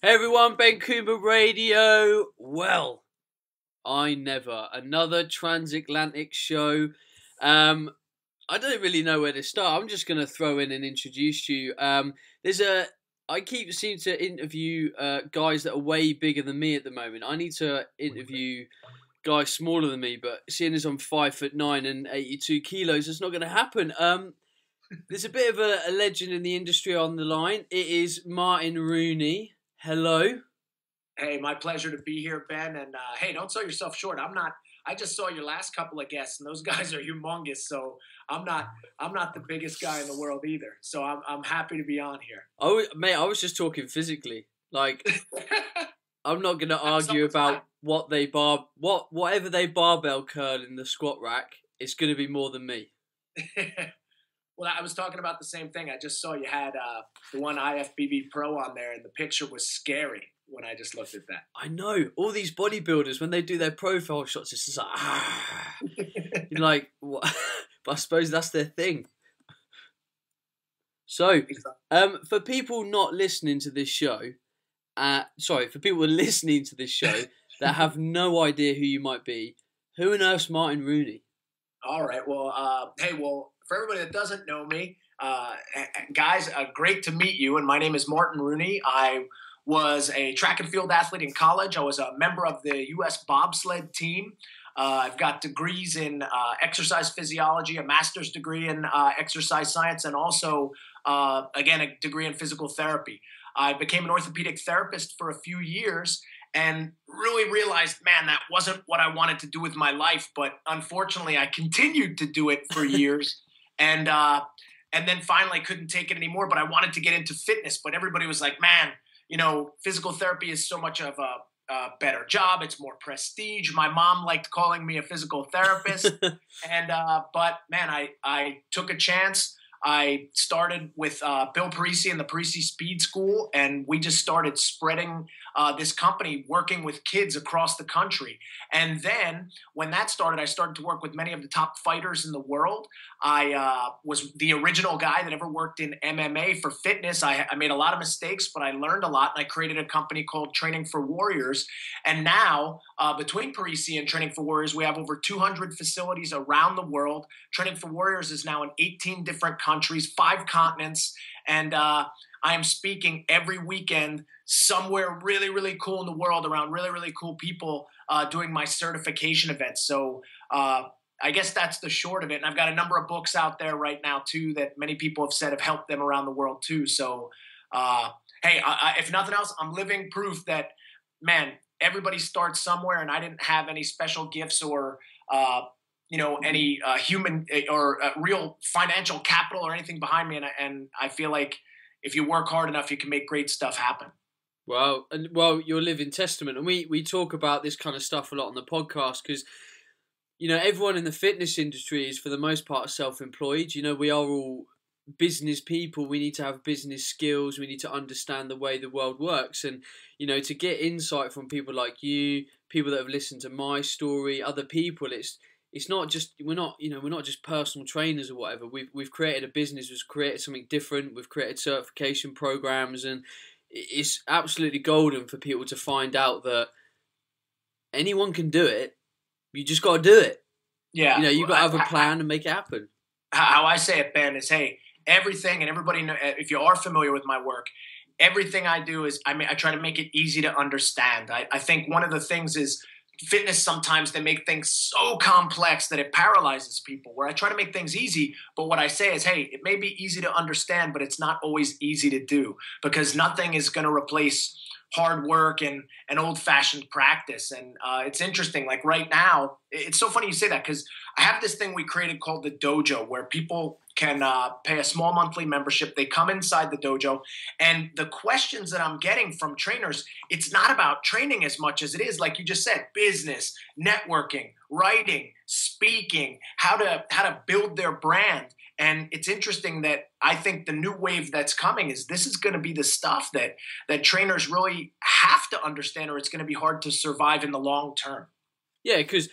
Hey everyone, Ben Coomber Radio. Well, another transatlantic show. I don't really know where to start. I'm just going to throw in and introduce you. I keep seem to interview guys that are way bigger than me at the moment. I need to interview guys smaller than me, but seeing as I'm 5'9" and 82 kilos, it's not going to happen. There's a bit of a legend in the industry on the line. It is Martin Rooney. Hello. Hey, my pleasure to be here, Ben. And hey, don't sell yourself short. I just saw your last couple of guests, and those guys are humongous. So I'm not the biggest guy in the world either. So I'm happy to be on here. Oh, mate, I was just talking physically. Like, I'm not going to argue about whatever they barbell curl in the squat rack. It's going to be more than me. Well, I was talking about the same thing. I just saw you had the one IFBB Pro on there, and the picture was scary when I just looked at that. I know. All these bodybuilders, when they do their profile shots, it's just like, ah. You're like, what? But I suppose that's their thing. So, for people not listening to this show, for people listening to this show that have no idea who you might be, who on earth's Martin Rooney? All right. Well, for everybody that doesn't know me, guys, great to meet you. And my name is Martin Rooney. I was a track and field athlete in college. I was a member of the U.S. bobsled team. I've got degrees in exercise physiology, a master's degree in exercise science, and also, again, a degree in physical therapy. I became an orthopedic therapist for a few years and really realized, man, that wasn't what I wanted to do with my life. But unfortunately, I continued to do it for years. And then finally couldn't take it anymore, but I wanted to get into fitness. But everybody was like, man, physical therapy is so much of a better job. It's more prestige. My mom liked calling me a physical therapist. But man, I took a chance. I started with Bill Parisi and the Parisi Speed School, and we just started spreading this company, working with kids across the country. And then when that started, I started to work with many of the top fighters in the world. I was the original guy that ever worked in MMA for fitness. I made a lot of mistakes, but I learned a lot, and I created a company called Training for Warriors. And now, between Parisi and Training for Warriors, we have over 200 facilities around the world. Training for Warriors is now in 18 different countries, 5 continents, and I am speaking every weekend somewhere really, really cool in the world around really, really cool people doing my certification events. So I guess that's the short of it. And I've got a number of books out there right now, too, that many people have said have helped them around the world, too. So, hey, if nothing else, I'm living proof that, man, everybody starts somewhere, and I didn't have any special gifts or any human or real financial capital or anything behind me. And I feel like if you work hard enough, you can make great stuff happen. Well, you're a living testament. And we talk about this kind of stuff a lot on the podcast because, everyone in the fitness industry is for the most part self-employed. We are all business people. We need to have business skills. We need to understand the way the world works. And, to get insight from people like you, people that have listened to my story, other people, it's not just we're not just personal trainers or whatever. We've created a business. We've created something different. We've created certification programs, and it's absolutely golden for people to find out that anyone can do it. You just got to do it. Yeah, you've got to have a plan and make it happen. How I say it, Ben, is hey, everything, and everybody know, if you are familiar with my work, everything I do is I try to make it easy to understand. I think one of the things is fitness, sometimes they make things so complex that it paralyzes people, where I try to make things easy. But what I say is, hey, it may be easy to understand, but it's not always easy to do, because nothing is going to replace hard work and an old-fashioned practice. And it's interesting, like right now, it's so funny you say that, because I have this thing we created called the Dojo, where people can pay a small monthly membership. They come inside the dojo, and the questions that I'm getting from trainers, it's not about training as much as it is, like you just said, business, networking, writing, speaking, how to build their brand. And it's interesting that I think the new wave that's coming is this is going to be the stuff that trainers really have to understand, or it's going to be hard to survive in the long term. Yeah, because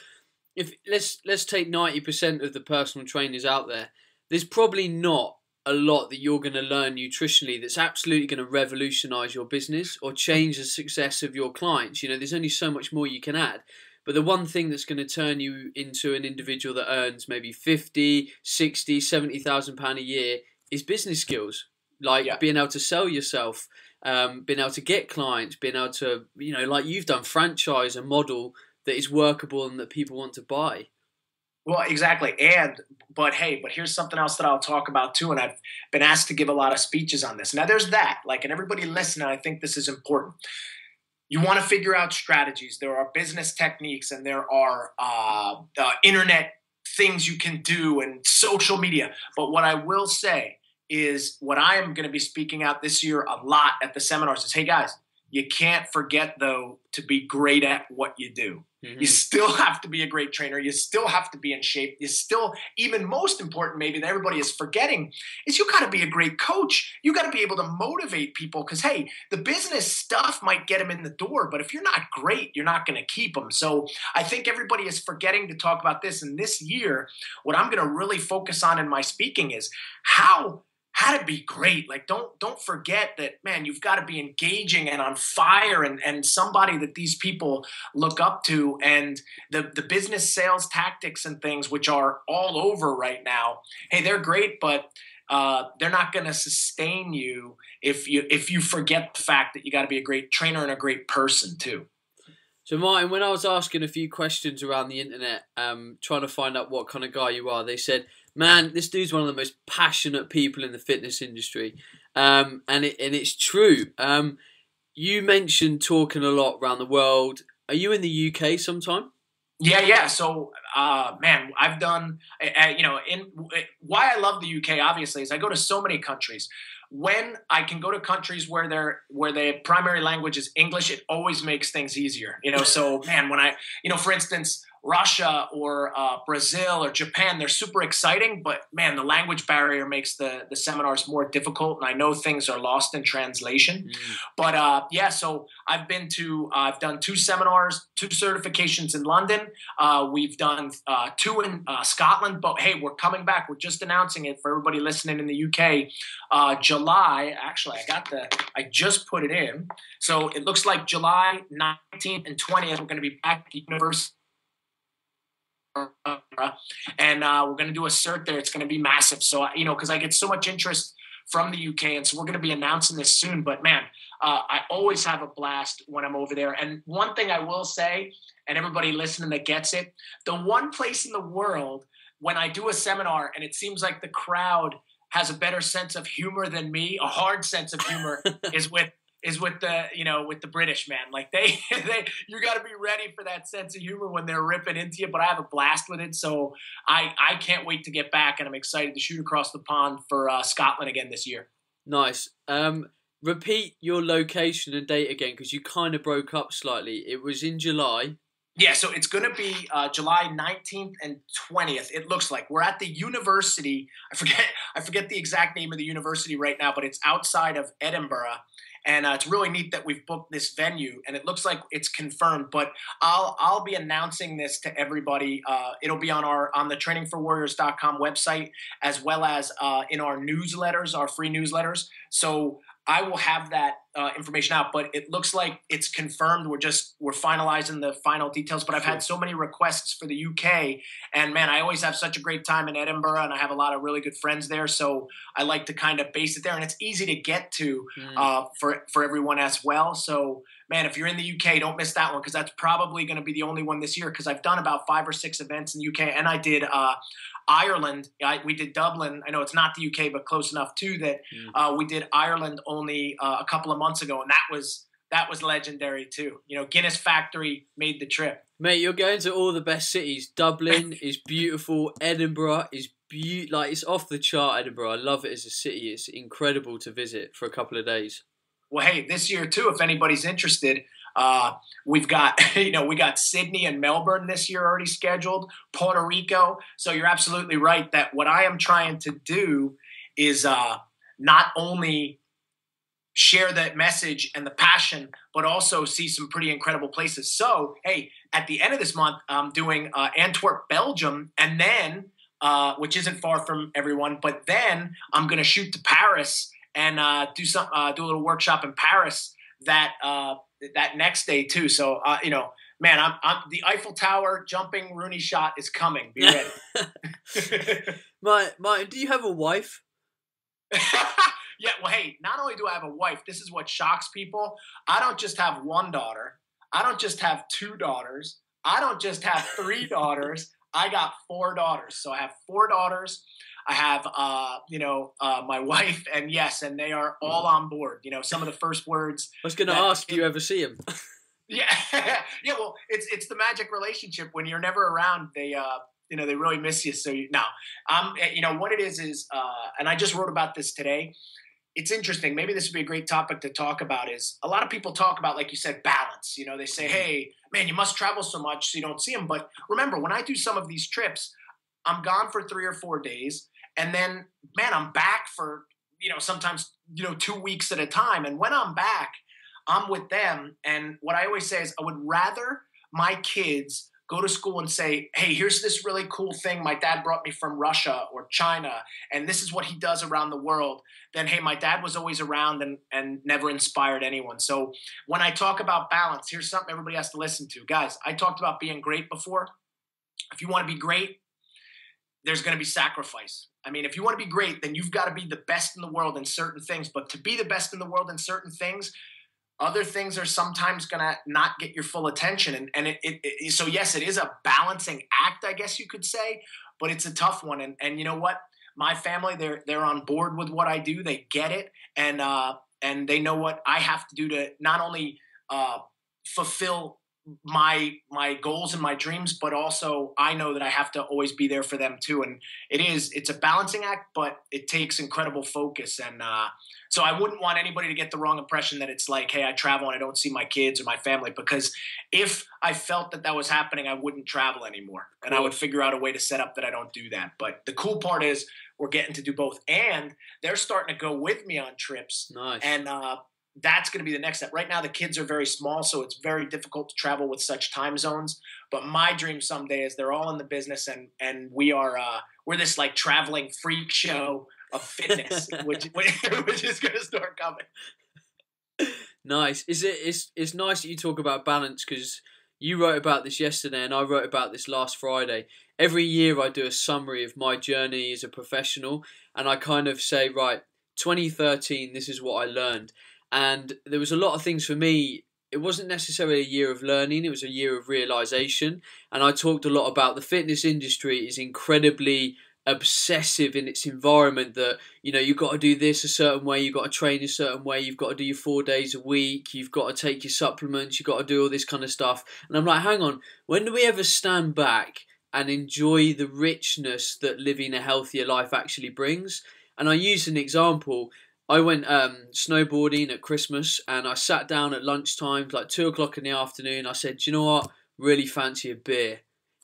if let's take 90% of the personal trainers out there, there's probably not a lot that you're going to learn nutritionally that's absolutely going to revolutionize your business or change the success of your clients. You know, there's only so much more you can add. But the one thing that's going to turn you into an individual that earns maybe 50, 60, 70,000 pound a year is business skills, like being able to sell yourself, being able to get clients, being able to, you know, like you've done, franchise a model that is workable and that people want to buy. Well, exactly. But here's something else that I'll talk about too. And I've been asked to give a lot of speeches on this. Now there's that, like, and everybody listening, I think this is important. You want to figure out strategies. There are business techniques and there are internet things you can do and social media. But what I will say is what I am going to be speaking out this year a lot at the seminars is, hey guys, you can't forget though to be great at what you do. Mm-hmm. You still have to be a great trainer. You still have to be in shape. You still, even most important maybe that everybody is forgetting is you got to be a great coach. You got to be able to motivate people because, hey, the business stuff might get them in the door, but if you're not great, you're not going to keep them. So I think everybody is forgetting to talk about this. And this year, what I'm going to really focus on in my speaking is how to be great. Like, don't forget that, man, you've got to be engaging and on fire and somebody that these people look up to. And the business sales tactics and things, which are all over right now, hey, they're great, but they're not going to sustain you if you forget the fact that you got to be a great trainer and a great person too. So Martin, when I was asking a few questions around the internet, trying to find out what kind of guy you are, they said, man, this dude's one of the most passionate people in the fitness industry. And it's true. You mentioned talking a lot around the world. Are you in the UK sometime? Yeah. So, man, I've done, why I love the UK, obviously, is I go to so many countries. When I can go to countries where their primary language is English, it always makes things easier. So, man, when I, for instance, Russia or Brazil or Japan, they're super exciting, but man, the language barrier makes the seminars more difficult, and I know things are lost in translation. But so I've done 2 seminars, 2 certifications in London. We've done 2 in Scotland, but hey, we're coming back. We're just announcing it for everybody listening in the UK. July, actually, I just put it in. So it looks like July 19th and 20th, we're going to be back at the university. And we're going to do a cert there. It's going to be massive. So, because I get so much interest from the UK, and so we're going to be announcing this soon. But man, I always have a blast when I'm over there. And one thing I will say, and everybody listening that gets it, the one place in the world when I do a seminar and it seems like the crowd has a better sense of humor than me, a hard sense of humor, is with the British, man. Like you got to be ready for that sense of humor when they're ripping into you. But I have a blast with it, so I can't wait to get back, and I'm excited to shoot across the pond for Scotland again this year. Nice. Repeat your location and date again because you kind of broke up slightly. It was in July. Yeah, so it's going to be July 19th and 20th. It looks like we're at the university. I forget the exact name of the university right now, but it's outside of Edinburgh. And it's really neat that we've booked this venue, and it looks like it's confirmed. But I'll be announcing this to everybody. It'll be on the trainingforwarriors.com website, as well as in our newsletters, our free newsletters. So I will have that information out, but it looks like it's confirmed. We're finalizing the final details, but I've had so many requests for the UK, and man, I always have such a great time in Edinburgh, and I have a lot of really good friends there. So I like to kind of base it there, and it's easy to get to for everyone as well. So man, if you're in the UK, don't miss that one, because that's probably going to be the only one this year, because I've done about 5 or 6 events in the UK, and I did Ireland. We did Dublin. I know it's not the UK, but close enough too that we did Ireland only a couple of months ago, and that was legendary too. Guinness Factory made the trip. Mate, you're going to all the best cities. Dublin is beautiful. Edinburgh is it's off the chart. Edinburgh, I love it as a city. It's incredible to visit for a couple of days. Well, hey, this year too, if anybody's interested, we've got we got Sydney and Melbourne this year already scheduled, Puerto Rico. So you're absolutely right that what I am trying to do is not only share that message and the passion, but also see some pretty incredible places. So hey, at the end of this month, I'm doing Antwerp, Belgium, and then which isn't far from everyone. But then I'm going to shoot to Paris and do a little workshop in Paris that next day too. So man, I'm the Eiffel Tower jumping Rooney shot is coming. Be ready. Martin, do you have a wife? Yeah, well, hey, not only do I have a wife, this is what shocks people. I don't just have one daughter. I don't just have two daughters. I don't just have three daughters. I got four daughters. So I have four daughters. I have, my wife, and yes, and they are all on board. Some of the first words. I was going to ask, do you ever see them? Yeah, yeah. Well, it's the magic relationship. When you're never around, they really miss you. So what it is, and I just wrote about this today. It's interesting. Maybe this would be a great topic to talk about. Is a lot of people talk about, like you said, balance. They say, hey, man, you must travel so much so you don't see them. But remember, when I do some of these trips, I'm gone for 3 or 4 days. And then, man, I'm back for, sometimes, 2 weeks at a time. And when I'm back, I'm with them. And what I always say is I would rather my kids go to school and say, hey, here's this really cool thing my dad brought me from Russia or China, and this is what he does around the world, then, hey, my dad was always around and never inspired anyone. So when I talk about balance, here's something everybody has to listen to. Guys, I talked about being great before. If you want to be great, there's going to be sacrifice. I mean, if you want to be great, then you've got to be the best in the world in certain things. But to be the best in the world in certain things, other things are sometimes going to not get your full attention. So yes, it is a balancing act, I guess you could say, but it's a tough one. And you know what? My family, they're on board with what I do. They get it. And they know what I have to do to not only fulfill my goals and my dreams, but also I know that I have to always be there for them too. And it's a balancing act, but it takes incredible focus. And so I wouldn't want anybody to get the wrong impression that it's like, hey, I travel and I don't see my kids or my family, because if I felt that was happening, I wouldn't travel anymore. And I would figure out a way to set up that I don't do that. But the cool part is we're getting to do both, and they're starting to go with me on trips. Nice. And that's going to be the next step. Right now, the kids are very small, so it's very difficult to travel with such time zones. But my dream someday is they're all in the business, and we're this like traveling freak show of fitness, which is going to start coming. Nice. It's nice that you talk about balance, because you wrote about this yesterday and I wrote about this last Friday. Every year I do a summary of my journey as a professional, and I kind of say, right, 2013, this is what I learned. And there was a lot of things for me. It wasn't necessarily a year of learning, it was a year of realization. And I talked a lot about the fitness industry is incredibly obsessive in its environment, that you've got to do this a certain way, you've got to train a certain way, you've got to do your 4 days a week, you've got to take your supplements, you've got to do all this kind of stuff. And I'm like, hang on, when do we ever stand back and enjoy the richness that living a healthier life actually brings? And I use an example. I went snowboarding at Christmas, and I sat down at lunchtime, like 2 o'clock in the afternoon. I said, do you know what? Really fancy a beer.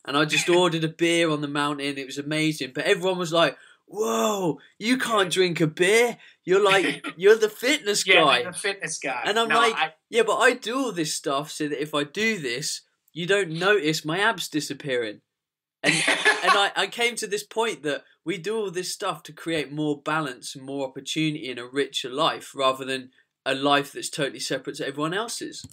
And I just ordered a beer on the mountain. It was amazing. But everyone was like, whoa, you can't drink a beer. You're the fitness guy. Yeah, I'm the fitness guy. And I'm yeah, but I do all this stuff so that if I do this, you don't notice my abs disappearing. And I came to this point that we do all this stuff to create more balance and more opportunity and a richer life, rather than a life that's totally separate to everyone else's.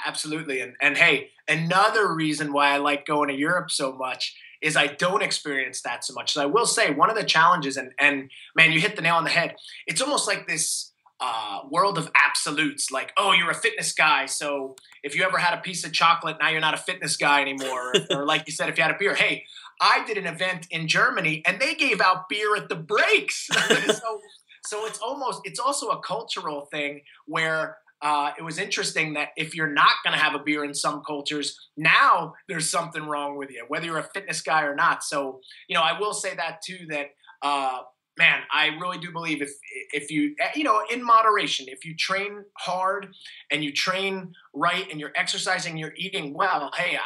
Absolutely. And hey, another reason why I like going to Europe so much is I don't experience that so much. So I will say one of the challenges, and man, you hit the nail on the head. It's almost like this world of absolutes, like, oh, you're a fitness guy, so if you ever had a piece of chocolate, now you're not a fitness guy anymore. Or like you said, if you had a beer. Hey, I did an event in Germany and they gave out beer at the breaks. So it's also a cultural thing where it was interesting that if you're not going to have a beer in some cultures, now there's something wrong with you, whether you're a fitness guy or not. So, I will say that too, that man, I really do believe if you, in moderation, if you train hard and you train right and you're exercising, you're eating well, hey,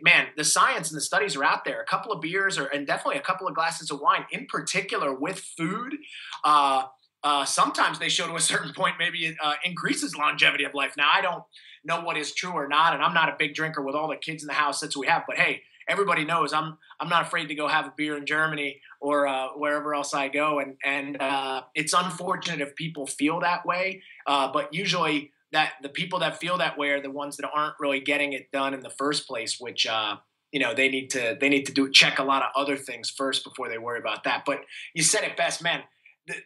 man, the science and the studies are out there. A couple of beers and definitely a couple of glasses of wine, in particular with food, sometimes they show to a certain point maybe it increases longevity of life. Now, I don't know what is true or not, and I'm not a big drinker with all the kids in the house that we have, but hey, everybody knows I'm not afraid to go have a beer in Germany or wherever else I go. And it's unfortunate if people feel that way, but usually that the people that feel that way are the ones that aren't really getting it done in the first place, which they need to check a lot of other things first before they worry about that. But you said it best, man.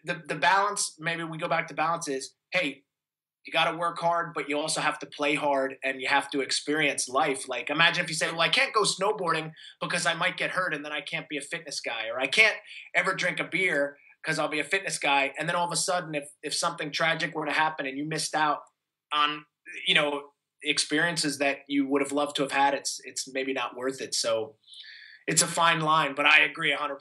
The balance, maybe we go back to balance, is, hey, you got to work hard, but you also have to play hard and you have to experience life. Like, imagine if you say, well, I can't go snowboarding because I might get hurt and then I can't be a fitness guy, or I can't ever drink a beer because I'll be a fitness guy. And then all of a sudden, if something tragic were to happen and you missed out on, experiences that you would have loved to have had, it's maybe not worth it. So it's a fine line, but I agree 100%.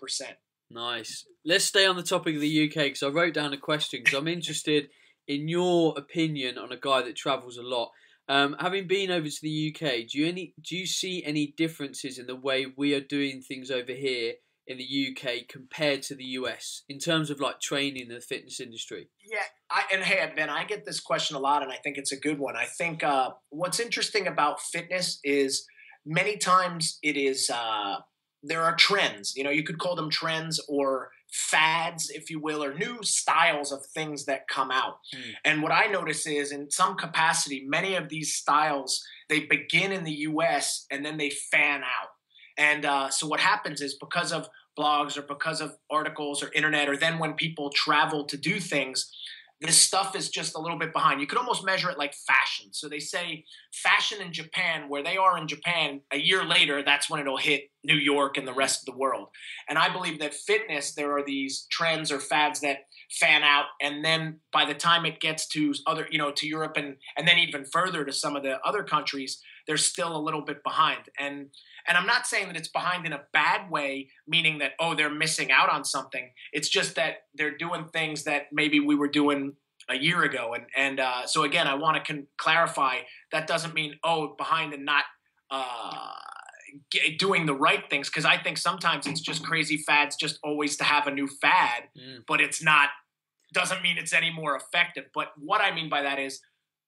Nice. Let's stay on the topic of the UK, because I wrote down a question because I'm interested in your opinion on a guy that travels a lot. Having been over to the UK, do you see any differences in the way we are doing things over here in the UK compared to the US in terms of like training in the fitness industry? Yeah, hey, Ben, I get this question a lot, and I think it's a good one. I think what's interesting about fitness is many times it is there are trends. You could call them trends or fads, if you will, or new styles of things that come out. And what I notice is, in some capacity, many of these styles, they begin in the US and then they fan out. And so what happens is, because of blogs or because of articles or internet, or then when people travel to do things, this stuff is just a little bit behind. You could almost measure it like fashion. So they say fashion in Japan, where they are in Japan, a year later, that's when it'll hit New York and the rest of the world. And I believe that fitness, there are these trends or fads that fan out. And then by the time it gets to other, to Europe and then even further to some of the other countries, they're still a little bit behind. And I'm not saying that it's behind in a bad way, meaning that, oh, they're missing out on something. It's just that they're doing things that maybe we were doing a year ago. And so again, I want to clarify, that doesn't mean, oh, behind and not doing the right things. Because I think sometimes it's just crazy fads, just always to have a new fad, but it's not, doesn't mean it's any more effective. But what I mean by that is,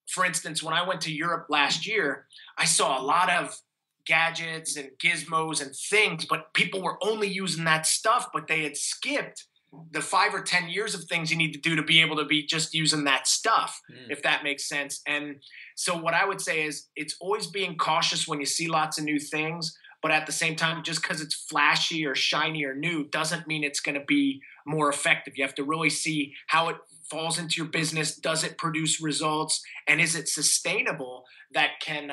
for instance, when I went to Europe last year, I saw a lot of gadgets and gizmos and things, but people were only using that stuff, but they had skipped the 5 or 10 years of things you need to do to be able to be just using that stuff, if that makes sense. And so what I would say is, it's always being cautious when you see lots of new things, but at the same time, just because it's flashy or shiny or new doesn't mean it's going to be more effective. You have to really see how it falls into your business. Does it produce results? And is it sustainable that can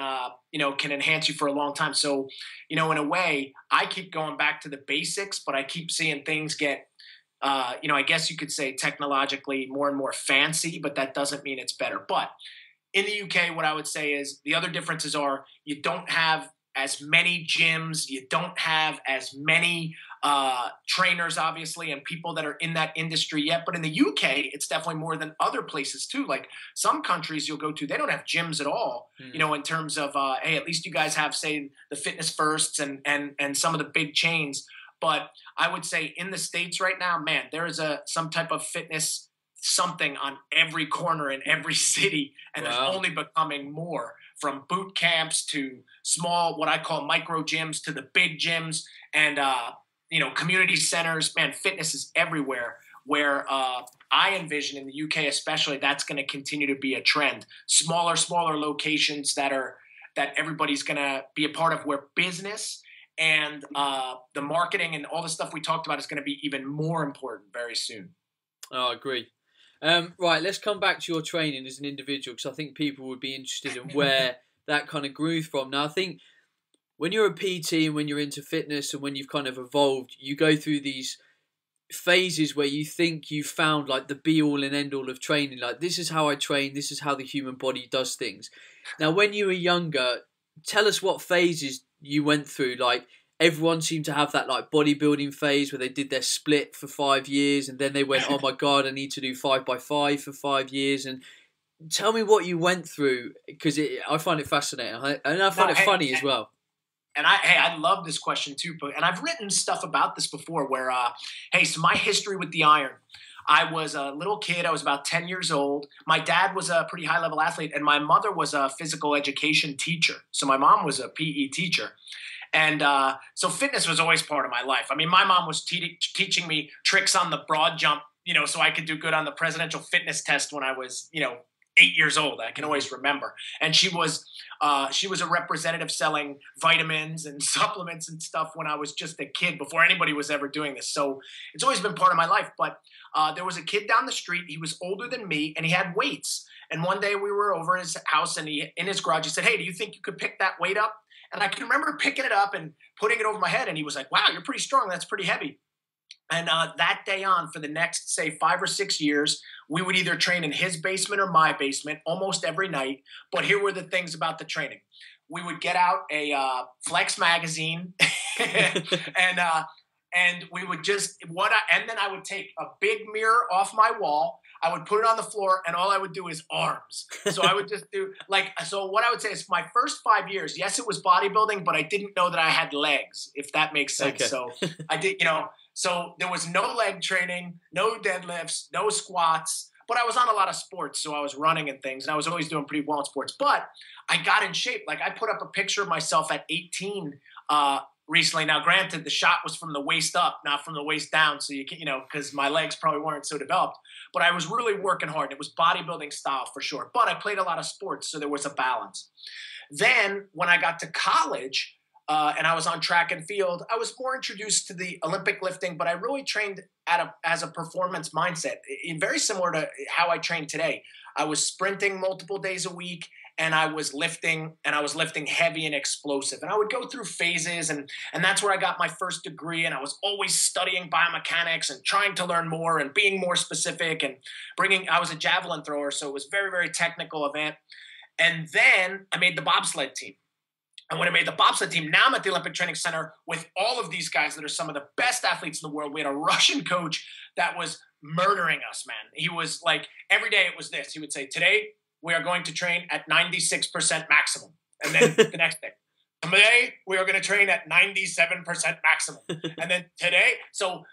enhance you for a long time? So, in a way, I keep going back to the basics, but I keep seeing things get, I guess you could say technologically more and more fancy, but that doesn't mean it's better. But in the UK, what I would say is the other differences are, you don't have as many gyms, you don't have as many trainers, obviously, and people that are in that industry yet. But in the UK, it's definitely more than other places too. Like some countries you'll go to, they don't have gyms at all, in terms of, hey, at least you guys have, say, the Fitness Firsts and some of the big chains. But I would say in the States right now, man, there is some type of fitness something on every corner in every city, and There's only becoming more, from boot camps to small, what I call micro gyms, to the big gyms, and community centers. Man, fitness is everywhere. Where I envision in the UK, especially, that's going to continue to be a trend. Smaller locations that everybody's going to be a part of, where business and the marketing and all the stuff we talked about is going to be even more important very soon. Oh, I agree. Right, let's come back to your training as an individual, because I think people would be interested in where that kind of grew from. Now, I think when you're a PT and when you're into fitness and when you've kind of evolved, you go through these phases where you think you've found like the be all and end all of training. Like, this is how I train, this is how the human body does things. Now, when you were younger, tell us what phases you went through. Like, everyone seemed to have that like bodybuilding phase where they did their split for 5 years, and then they went, oh my God, I need to do 5x5 for 5 years. And tell me what you went through, because I find it fascinating, and I find it funny as well. And I love this question too, and I've written stuff about this before where, so my history with the iron. I was a little kid. I was about 10 years old. My dad was a pretty high-level athlete, and my mother was a physical education teacher. So my mom was a PE teacher. And so fitness was always part of my life. I mean, my mom was teaching me tricks on the broad jump, so I could do good on the presidential fitness test when I was, 8 years old. I can always remember. And she was a representative selling vitamins and supplements and stuff when I was just a kid before anybody was ever doing this. So it's always been part of my life. But there was a kid down the street. He was older than me and he had weights. And one day we were over at his house and in his garage, he said, "Hey, do you think you could pick that weight up?" And I can remember picking it up and putting it over my head. And he was like, "Wow, you're pretty strong. That's pretty heavy." And that day on, for the next, say, 5 or 6 years, we would either train in his basement or my basement almost every night. But here were the things about the training. We would get out a Flex magazine and we would and then I would take a big mirror off my wall. I would put it on the floor and all I would do is arms. So I would just do so what I would say is my first 5 years, yes, it was bodybuilding, but I didn't know that I had legs, if that makes sense. Okay. So I did, so there was no leg training, no deadlifts, no squats, but I was on a lot of sports. So I was running and things and I was always doing pretty well in sports, but I got in shape. Like I put up a picture of myself at 18, recently. Now, granted, the shot was from the waist up, not from the waist down. So you can, because my legs probably weren't so developed, but I was really working hard. It was bodybuilding style for sure, but I played a lot of sports. So there was a balance. Then when I got to college and I was on track and field, I was more introduced to the Olympic lifting, but I really trained as a performance mindset, very similar to how I train today. I was sprinting multiple days a week. And I was lifting heavy and explosive. And I would go through phases and that's where I got my first degree. And I was always studying biomechanics and trying to learn more and being more specific and I was a javelin thrower. So it was very, very technical event. And then I made the bobsled team. And when I made the bobsled team, now I'm at the Olympic Training Center with all of these guys that are some of the best athletes in the world. We had a Russian coach that was murdering us, man. He was like, every day it was this. He would say, "Today, we are going to train at 96% maximum." And then the next day, "Today, we are going to train at 97% maximum." And then today, so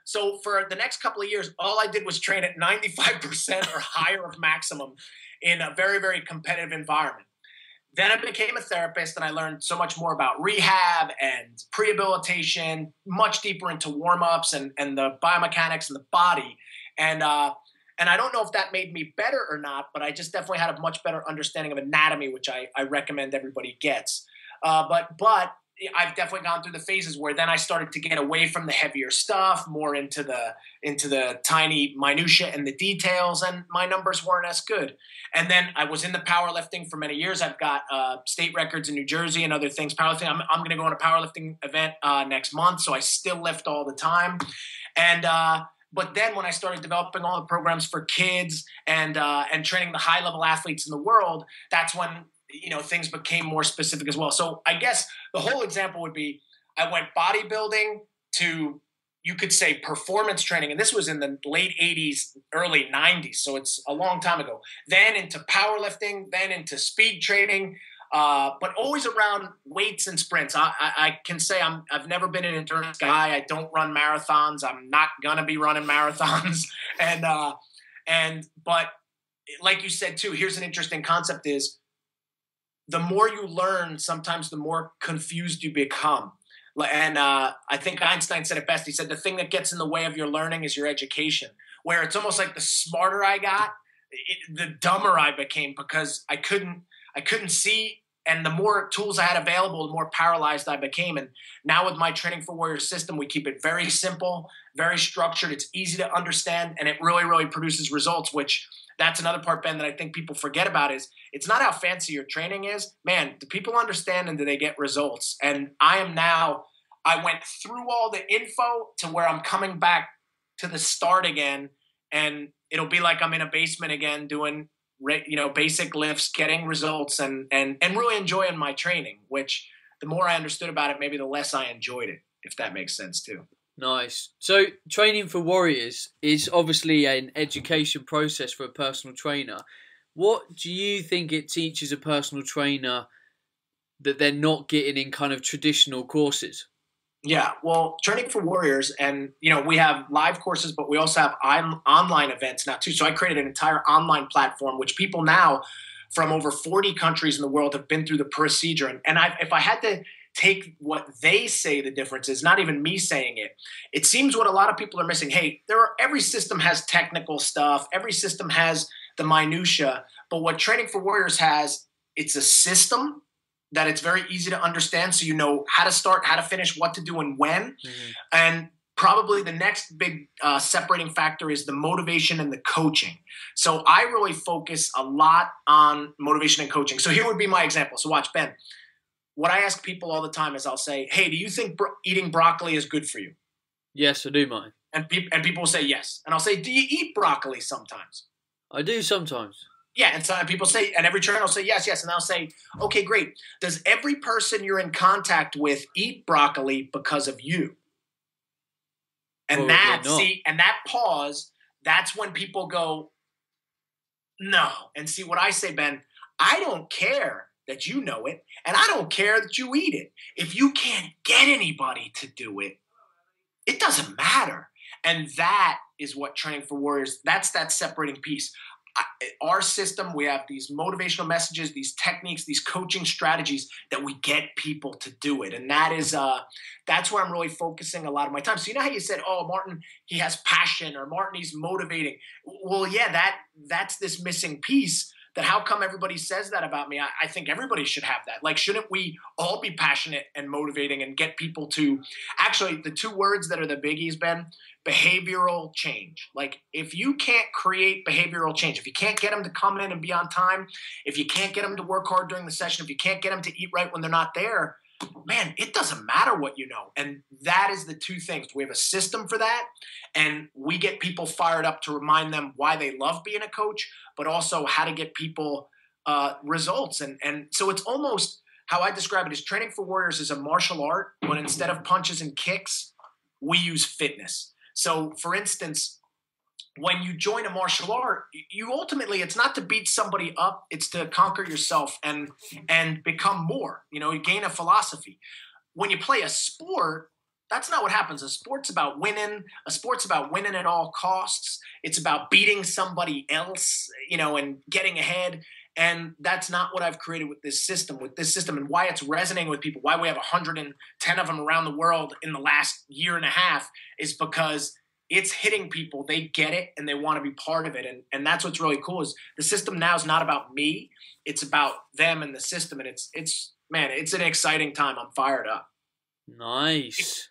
for the next couple of years, all I did was train at 95% or higher of maximum in a very, very competitive environment. Then I became a therapist and I learned so much more about rehab and prehabilitation, much deeper into warm-ups and the biomechanics and the body. And I don't know if that made me better or not, but I just definitely had a much better understanding of anatomy, which I recommend everybody gets. But I've definitely gone through the phases where then I started to get away from the heavier stuff, more into the tiny minutia and the details, and my numbers weren't as good. And then I was in the powerlifting for many years. I've got state records in New Jersey and other things. Powerlifting. I'm going to go on a powerlifting event next month, so I still lift all the time. But then when I started developing all the programs for kids and training the high level athletes in the world, that's when things became more specific as well. So I guess the whole example would be I went bodybuilding to, you could say, performance training, and this was in the late 80s, early 90s, so it's a long time ago. Then into powerlifting, then into speed training. But always around weights and sprints. I can say I've never been an endurance guy. I don't run marathons. I'm not gonna be running marathons. But like you said too, here's an interesting concept: is the more you learn, sometimes the more confused you become. And I think Einstein said it best. He said the thing that gets in the way of your learning is your education. Where it's almost like the smarter I got, the dumber I became because I couldn't see, and the more tools I had available, the more paralyzed I became. And now with my Training for Warriors system, we keep it very simple, very structured. It's easy to understand, and it really, really produces results, which that's another part, Ben, that I think people forget about is it's not how fancy your training is. Man, do people understand and do they get results? And I went through all the info to where I'm coming back to the start again, and it'll be like I'm in a basement again doing basic lifts, getting results, and really enjoying my training, which the more I understood about it, maybe the less I enjoyed it, if that makes sense too. Nice. So Training for Warriors is obviously an education process for a personal trainer. What do you think it teaches a personal trainer that they're not getting in kind of traditional courses? Yeah, well, Training for Warriors, and we have live courses, but we also have online events now too. So I created an entire online platform, which people now from over 40 countries in the world have been through the procedure. And if I had to take what they say the difference is, not even me saying it. It seems what a lot of people are missing. Hey, every system has technical stuff. Every system has the minutia. But what Training for Warriors has, it's a system that it's very easy to understand. So you know how to start, how to finish, what to do, and when. Mm-hmm. And probably the next big separating factor is the motivation and the coaching. So I really focus a lot on motivation and coaching. So here would be my example. So watch, Ben. What I ask people all the time is I'll say, hey, do you think eating broccoli is good for you? Yes, I do, mate. And people will say yes. And I'll say, do you eat broccoli sometimes? I do sometimes. Yeah, and so people say, and every trainer will say yes, yes. And I'll say, okay, great. Does every person you're in contact with eat broccoli because of you? And that pause, that's when people go, no. And see what I say, Ben, I don't care that you know it, and I don't care that you eat it. If you can't get anybody to do it, it doesn't matter. And that is what Training for Warriors, that's that separating piece. Our system, we have these motivational messages, these techniques, these coaching strategies that we get people to do it. And that is, that's where I'm really focusing a lot of my time. So you know how you said, oh, Martin, he has passion, or Martin, he's motivating. Well, yeah, that's this missing piece. That how come everybody says that about me? I think everybody should have that. Like, shouldn't we all be passionate and motivating and get people to actually, the two words that are the biggies, Ben, behavioral change. Like, if you can't create behavioral change, if you can't get them to come in and be on time, if you can't get them to work hard during the session, if you can't get them to eat right when they're not there, man, it doesn't matter what you know. And that is the two things. We have a system for that, and we get people fired up to remind them why they love being a coach, but also how to get people results. And so it's almost how I describe it is Training for Warriors is a martial art, but instead of punches and kicks, we use fitness. So, for instance, when you join a martial art, you ultimately, it's not to beat somebody up, it's to conquer yourself and become more, you gain a philosophy. When you play a sport, that's not what happens. A sport's about winning. A sport's about winning at all costs. It's about beating somebody else, and getting ahead. And that's not what I've created with this system, and why it's resonating with people, why we have 110 of them around the world in the last year and a half is because it's hitting people. They get it and they want to be part of it. And that's what's really cool is the system now is not about me. It's about them and the system. And it's an exciting time. I'm fired up. Nice.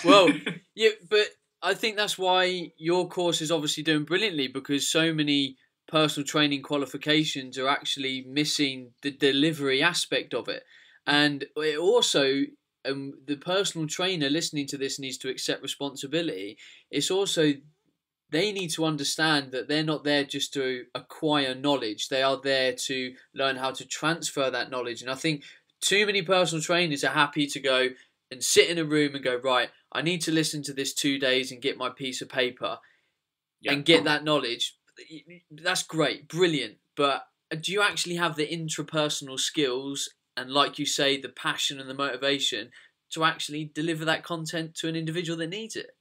Well, yeah, but I think that's why your course is obviously doing brilliantly, because so many personal training qualifications are actually missing the delivery aspect of it. And it also, the personal trainer listening to this needs to accept responsibility. It's also, they need to understand that they're not there just to acquire knowledge. They are there to learn how to transfer that knowledge. And I think too many personal trainers are happy to go and sit in a room and go, right, I need to listen to this 2 days and get my piece of paper and get that knowledge. That's great, brilliant. But do you actually have the intrapersonal skills and, like you say, the passion and the motivation to actually deliver that content to an individual that needs it?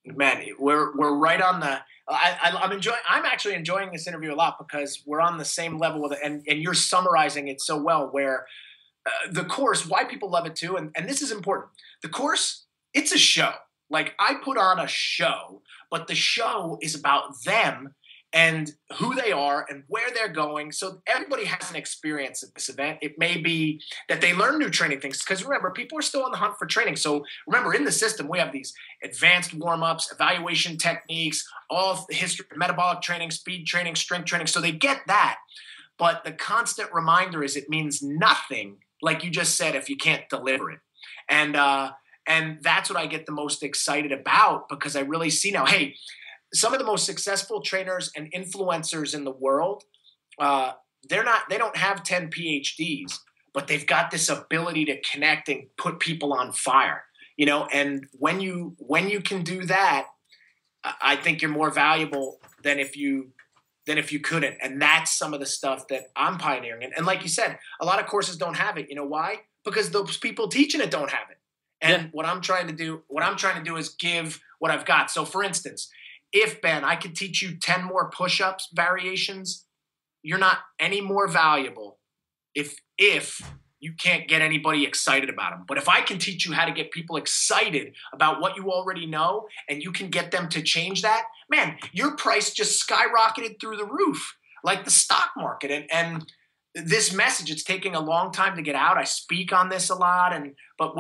Man, we're right on the. I'm actually enjoying this interview a lot because we're on the same level with it, and you're summarizing it so well. Where the course, why people love it too, and this is important. The course, it's a show. Like, I put on a show, but the show is about them and who they are and where they're going. So everybody has an experience at this event. It may be that they learn new training things, because remember, people are still on the hunt for training. So remember, in the system, we have these advanced warm-ups, evaluation techniques, all the history, metabolic training, speed training, strength training. So they get that. But the constant reminder is it means nothing, like you just said, if you can't deliver it. And that's what I get the most excited about, because I really see now, hey, some of the most successful trainers and influencers in the world, they don't have 10 PhDs, but they've got this ability to connect and put people on fire, and when you can do that, I think you're more valuable than if you couldn't. And that's some of the stuff that I'm pioneering. And like you said, a lot of courses don't have it. You know why? Because those people teaching it don't have it. And what I'm trying to do is give what I've got. So for instance, if, Ben, I could teach you 10 more push-ups variations, you're not any more valuable if you can't get anybody excited about them. But if I can teach you how to get people excited about what you already know and you can get them to change that, man, your price just skyrocketed through the roof like the stock market. And this message, it's taking a long time to get out. I speak on this a lot, but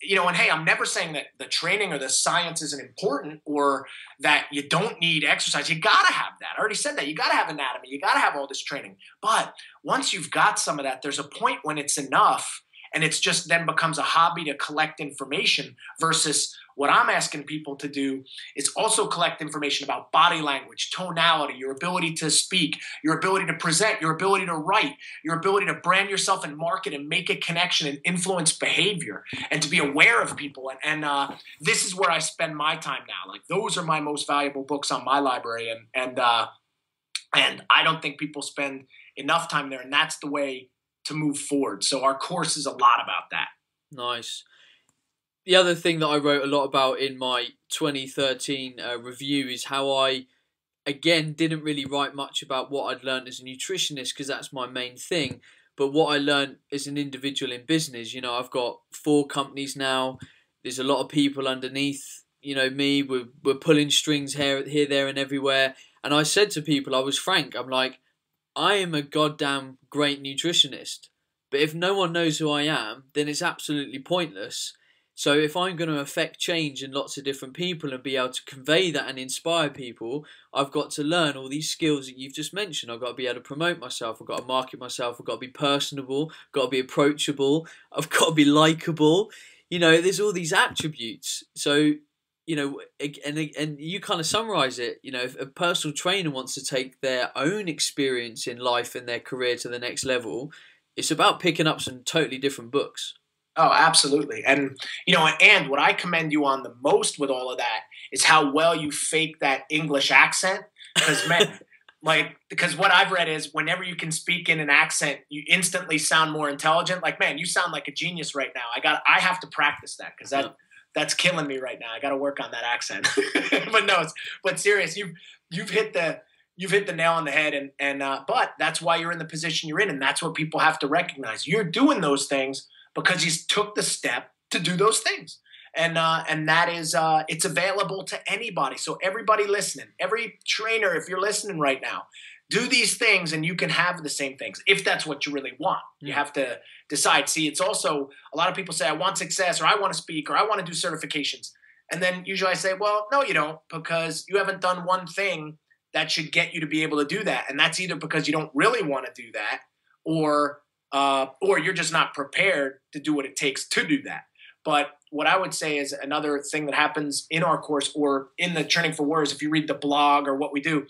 hey, I'm never saying that the training or the science isn't important or that you don't need exercise. You got to have that. I already said that. You got to have anatomy. You got to have all this training. But once you've got some of that, there's a point when it's enough and it's just then becomes a hobby to collect information versus what I'm asking people to do is also collect information about body language, tonality, your ability to speak, your ability to present, your ability to write, your ability to brand yourself and market and make a connection and influence behavior and to be aware of people. And this is where I spend my time now. Like those are my most valuable books on my library. And I don't think people spend enough time there. And that's the way to move forward. So our course is a lot about that. Nice. The other thing that I wrote a lot about in my 2013 review is how I, again, didn't really write much about what I'd learned as a nutritionist because that's my main thing. But what I learned as an individual in business, I've got 4 companies now. There's a lot of people underneath, me. We're pulling strings here, there, and everywhere. And I said to people, I was frank. I'm like, I am a goddamn great nutritionist. But if no one knows who I am, then it's absolutely pointless. So if I'm going to affect change in lots of different people and be able to convey that and inspire people, I've got to learn all these skills that you've just mentioned. I've got to be able to promote myself. I've got to market myself. I've got to be personable. I've got to be approachable. I've got to be likable. There's all these attributes. So, and you kind of summarize it. If a personal trainer wants to take their own experience in life and their career to the next level, it's about picking up some totally different books. Oh, absolutely. And what I commend you on the most with all of that is how well you fake that English accent. Because, man, because what I've read is whenever you can speak in an accent, you instantly sound more intelligent. Like, man, you sound like a genius right now. I have to practice that because that's killing me right now. I got to work on that accent. but serious, you've hit the nail on the head. But that's why you're in the position you're in. And that's what people have to recognize. You're doing those things because he took the step to do those things. And that is, it's available to anybody. So everybody listening, every trainer, if you're listening right now, do these things and you can have the same things if that's what you really want. You have to decide. See, it's also, a lot of people say, I want success or I want to speak or I want to do certifications. And then usually I say, well, no, you don't, because you haven't done one thing that should get you to be able to do that. And that's either because you don't really want to do that or you're just not prepared to do what it takes to do that. But what I would say is another thing that happens in our course or in the Training for Warriors, if you read the blog or what we do,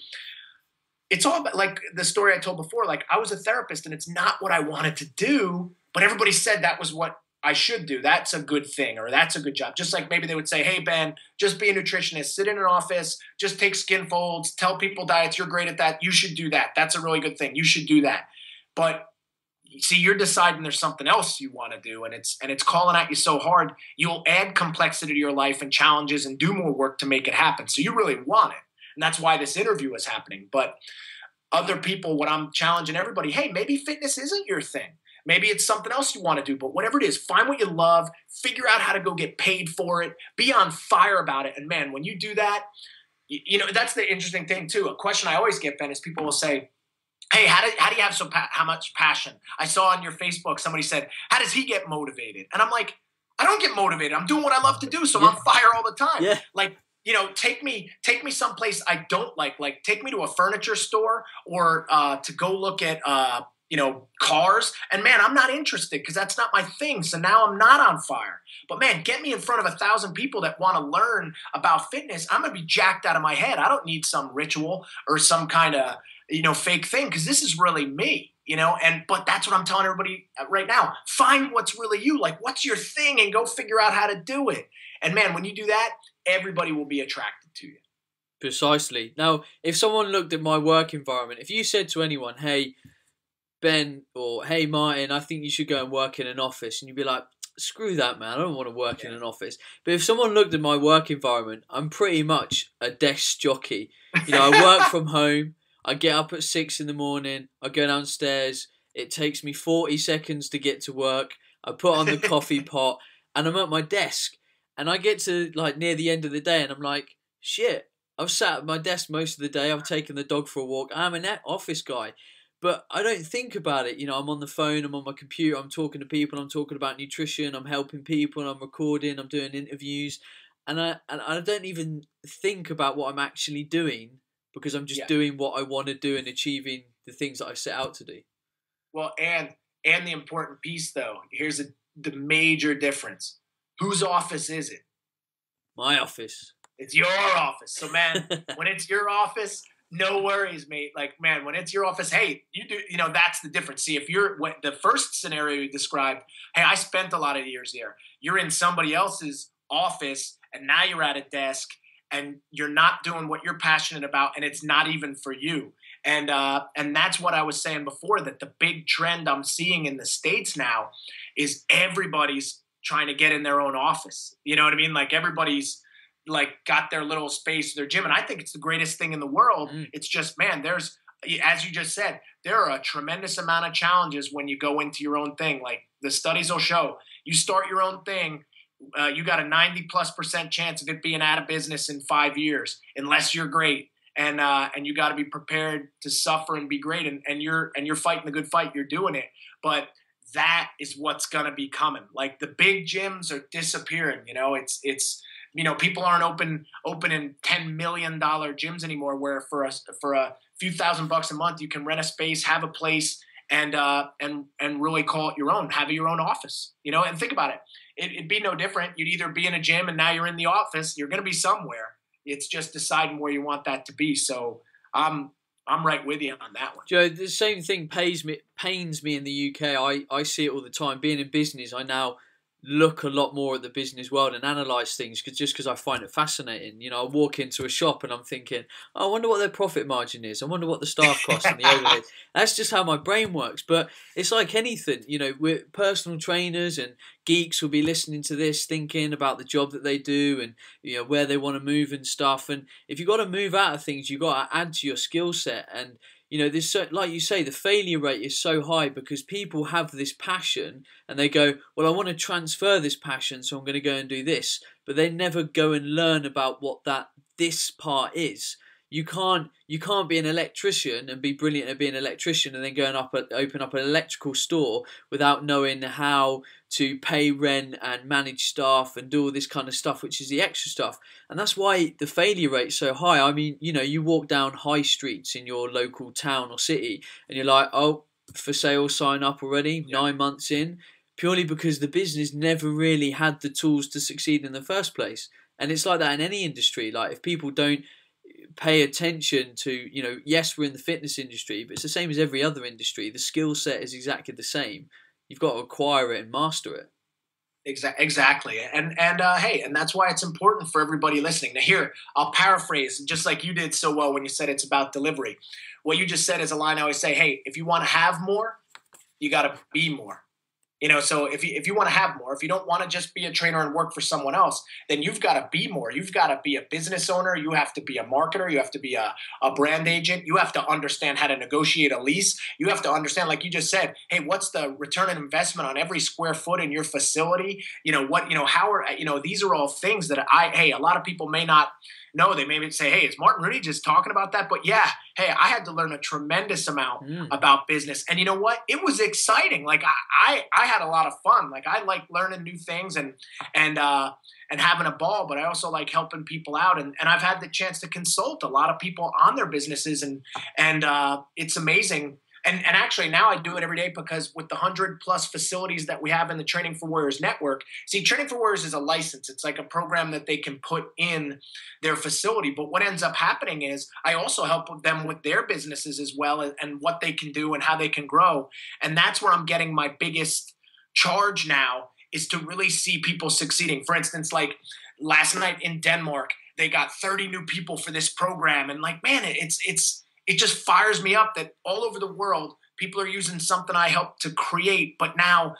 it's all about, like the story I told before, like I was a therapist and it's not what I wanted to do, but everybody said that was what I should do. That's a good thing or that's a good job. Just like maybe they would say, hey, Ben, just be a nutritionist, sit in an office, just take skin folds, tell people diets, you're great at that. You should do that. That's a really good thing. You should do that. But see, you're deciding there's something else you want to do, and it's calling at you so hard, you'll add complexity to your life and challenges and do more work to make it happen. So you really want it, and that's why this interview is happening. But other people, what I'm challenging everybody, hey, maybe fitness isn't your thing. Maybe it's something else you want to do, but whatever it is, find what you love, figure out how to go get paid for it, be on fire about it. And man, when you do that, that's the interesting thing too. A question I always get, Ben, is people will say, hey, how do you have how much passion? I saw on your Facebook somebody said, how does he get motivated? And I'm like, I don't get motivated. I'm doing what I love to do, so I'm on fire all the time. Yeah. Like, take me someplace I don't like. Like, take me to a furniture store or to go look at cars. And man, I'm not interested because that's not my thing. So now I'm not on fire. But man, get me in front of 1,000 people that want to learn about fitness. I'm gonna be jacked out of my head. I don't need some ritual or some kind of fake thing, because this is really me, but that's what I'm telling everybody right now. Find what's really you, like what's your thing, and go figure out how to do it. And man, when you do that, everybody will be attracted to you. Precisely. Now, if someone looked at my work environment, if you said to anyone, hey, Ben, or hey, Martin, I think you should go and work in an office, and you'd be like, screw that, man, I don't want to work in an office. But if someone looked at my work environment, I'm pretty much a desk jockey. I work from home. I get up at 6 in the morning. I go downstairs. It takes me 40 seconds to get to work. I put on the coffee pot and I'm at my desk. And I get to like near the end of the day and I'm like, shit, I've sat at my desk most of the day. I've taken the dog for a walk. I'm an office guy. But I don't think about it. I'm on the phone, I'm on my computer, I'm talking to people, I'm talking about nutrition, I'm helping people, I'm recording, I'm doing interviews. And I don't even think about what I'm actually doing because I'm just doing what I want to do and achieving the things that I set out to do. Well, and the important piece, though, here's the major difference. Whose office is it? My office. It's your office. So, man, when it's your office, no worries, mate. Like, man, when it's your office, hey, that's the difference. See, if you're the first scenario you described, hey, I spent a lot of years there. You're in somebody else's office and now you're at a desk and you're not doing what you're passionate about and it's not even for you. And that's what I was saying before, that the big trend I'm seeing in the States now is everybody's trying to get in their own office. You know what I mean? Like everybody's like got their little space, their gym. And I think it's the greatest thing in the world. It's just, man, there's, as you just said, there are a tremendous amount of challenges when you go into your own thing. Like the studies will show, you start your own thing, you got a 90+% chance of it being out of business in 5 years, unless you're great. And you got to be prepared to suffer and be great. And you're fighting the good fight. You're doing it. But that is what's going to be coming. Like the big gyms are disappearing. It's people aren't opening $10 million gyms anymore, where for a few $1,000 a month, you can rent a space, have a place, and really call it your own, have your own office, and think about it. It'd be no different. You'd either be in a gym and now you're in the office. You're going to be somewhere. It's just deciding where you want that to be. So I'm right with you on that one. Joe, the same thing pains me in the UK. I see it all the time. Being in business, I now look a lot more at the business world and analyse things because I find it fascinating. I walk into a shop and I'm thinking, I wonder what their profit margin is. I wonder what the staff costs and the overhead. That's just how my brain works. But it's like anything, we're personal trainers and geeks will be listening to this thinking about the job that they do and where they want to move and stuff. And if you've got to move out of things, you've got to add to your skill set. And there's like you say, the failure rate is so high because people have this passion and they go, well, I want to transfer this passion, so I'm going to go and do this. But they never go and learn about what this part is. You can't be an electrician and be brilliant at being an electrician and then go and open up an electrical store without knowing how to pay rent and manage staff and do all this kind of stuff, which is the extra stuff. And that's why the failure rate is so high. I mean, you walk down high streets in your local town or city and you're like, oh, for sale sign up already, 9 months in, purely because the business never really had the tools to succeed in the first place. And it's like that in any industry. Like if people don't pay attention to, yes, we're in the fitness industry, but it's the same as every other industry. The skill set is exactly the same. You've got to acquire it and master it. Exactly. And hey, and that's why it's important for everybody listening. Now here, I'll paraphrase, just like you did so well when you said it's about delivery. What you just said is a line I always say, hey, if you want to have more, you got to be more. So if you want to have more, if you don't want to just be a trainer and work for someone else, then you've got to be more. You've got to be a business owner. You have to be a marketer. You have to be a brand agent. You have to understand how to negotiate a lease. You have to understand, like you just said, hey, what's the return on investment on every square foot in your facility? These are all things that a lot of people may not know. They may say, hey, is Martin Rooney just talking about that? But yeah, hey, I had to learn a tremendous amount about business. And you know what? It was exciting. Like I had a lot of fun. Like I like learning new things and having a ball, but I also like helping people out. And I've had the chance to consult a lot of people on their businesses and it's amazing. And actually now I do it every day because with the 100+ facilities that we have in the Training for Warriors network, see, Training for Warriors is a license. It's like a program that they can put in their facility. But what ends up happening is I also help them with their businesses as well and what they can do and how they can grow. And that's where I'm getting my biggest charge now, is to really see people succeeding. For instance, like last night in Denmark, they got 30 new people for this program. And like, man, it just fires me up that all over the world, people are using something I helped to create, but now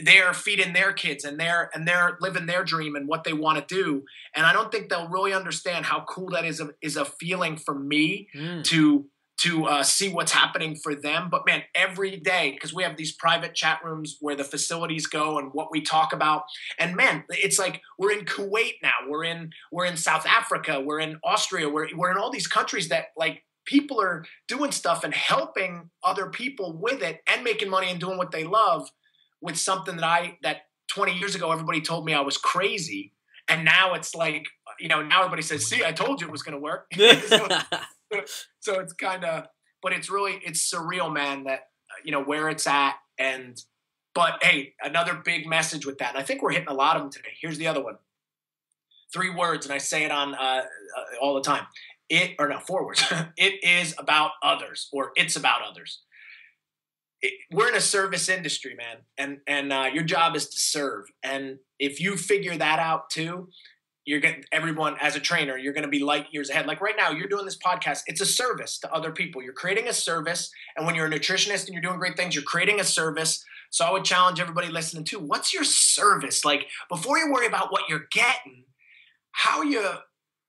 they're feeding their kids and they're living their dream and what they want to do. And I don't think they'll really understand how cool that is a feeling for me to to see what's happening for them. But man, every day, because we have these private chat rooms where the facilities go and what we talk about. And man, it's like we're in Kuwait now. We're in South Africa. We're in Austria. We're in all these countries that like people are doing stuff and helping other people with it and making money and doing what they love with something that 20 years ago everybody told me I was crazy. And now it's like, now everybody says, see, I told you it was going to work. So it's kind of, but it's surreal, man, that, where it's at. But hey, another big message with that. And I think we're hitting a lot of them today. Here's the other one. 3 words. And I say it on all the time. 4 words. It is about others, or it's about others. We're in a service industry, man. And your job is to serve. And if you figure that out too, you're getting everyone as a trainer, you're going to be light years ahead. Like right now, you're doing this podcast. It's a service to other people. You're creating a service. And when you're a nutritionist and you're doing great things, you're creating a service. So I would challenge everybody listening too. What's your service? Like before you worry about what you're getting, how are you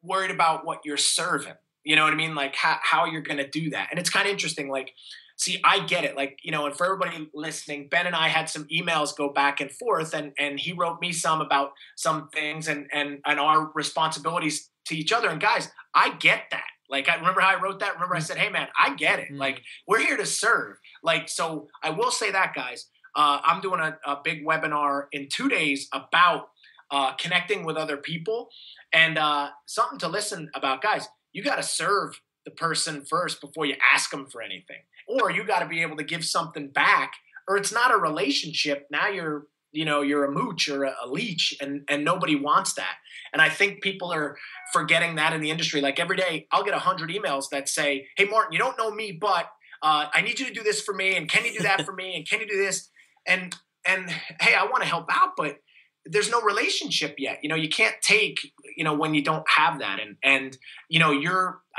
worried about what you're serving? You know what I mean? Like how you're going to do that. And it's kind of interesting. Like, see, I get it. Like, and for everybody listening, Ben and I had some emails go back and forth, and he wrote me some about some things and our responsibilities to each other. And guys, I get that. Like, I remember how I wrote that. Remember I said, hey man, I get it. Like, we're here to serve. Like, so I will say that, guys, I'm doing a big webinar in 2 days about connecting with other people, and something to listen about, guys. You got to serve the person first before you ask them for anything. Or you got to be able to give something back, or it's not a relationship. Now you're a mooch or a leech, and nobody wants that. And I think people are forgetting that in the industry. Like every day I'll get 100 emails that say, hey Martin, you don't know me, but I need you to do this for me. And can you do that for me? And can you do this? And hey, I want to help out, but there's no relationship yet. You can't take, when you don't have that. And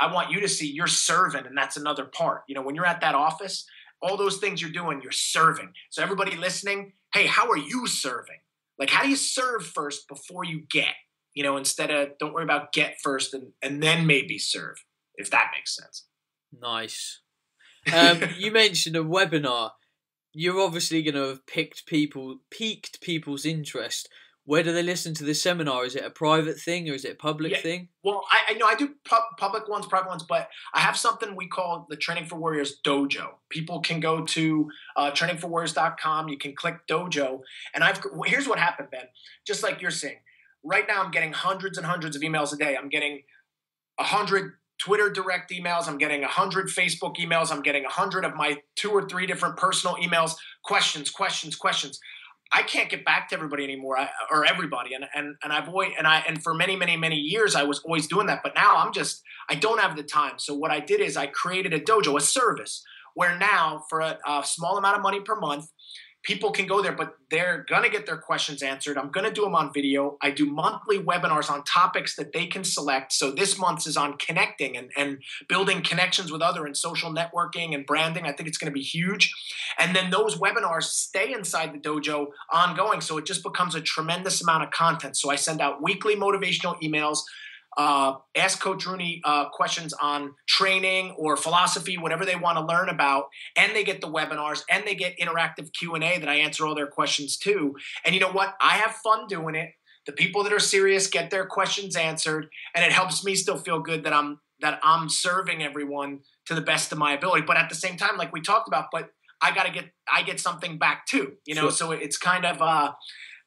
I want you to see you're serving, and that's another part. When you're at that office, all those things you're doing, you're serving. So everybody listening, hey, how are you serving? Like, how do you serve first before you get, instead of don't worry about get first and then maybe serve, if that makes sense. Nice. You mentioned a webinar. You're obviously going to have piqued people's interest. Where do they listen to this seminar? Is it a private thing or is it a public thing? Well, I know I do public ones, private ones, but I have something we call the Training for Warriors Dojo. People can go to trainingforwarriors.com. You can click Dojo. And here's what happened, Ben. Just like you're saying, right now I'm getting hundreds and hundreds of emails a day. I'm getting 100 Twitter direct emails. I'm getting 100 Facebook emails. I'm getting 100 of my 2 or 3 different personal emails. Questions. I can't get back to everybody anymore, or everybody. And for many years, I was always doing that. But now I don't have the time. So what I did is I created a dojo, a service, where now for a small amount of money per month, people can go there, but they're going to get their questions answered. I'm going to do them on video. I do monthly webinars on topics that they can select. So this month's is on connecting and building connections with other and social networking and branding. I think it's going to be huge. And then those webinars stay inside the dojo ongoing. So it just becomes a tremendous amount of content. So I send out weekly motivational emails. Ask Coach Rooney questions on training or philosophy, whatever they want to learn about, and they get the webinars and they get interactive Q&A that I answer all their questions too. And you know what? I have fun doing it. The people that are serious get their questions answered, and it helps me still feel good that I'm serving everyone to the best of my ability. But at the same time, like we talked about, but I get something back too, Sure. So it's kind of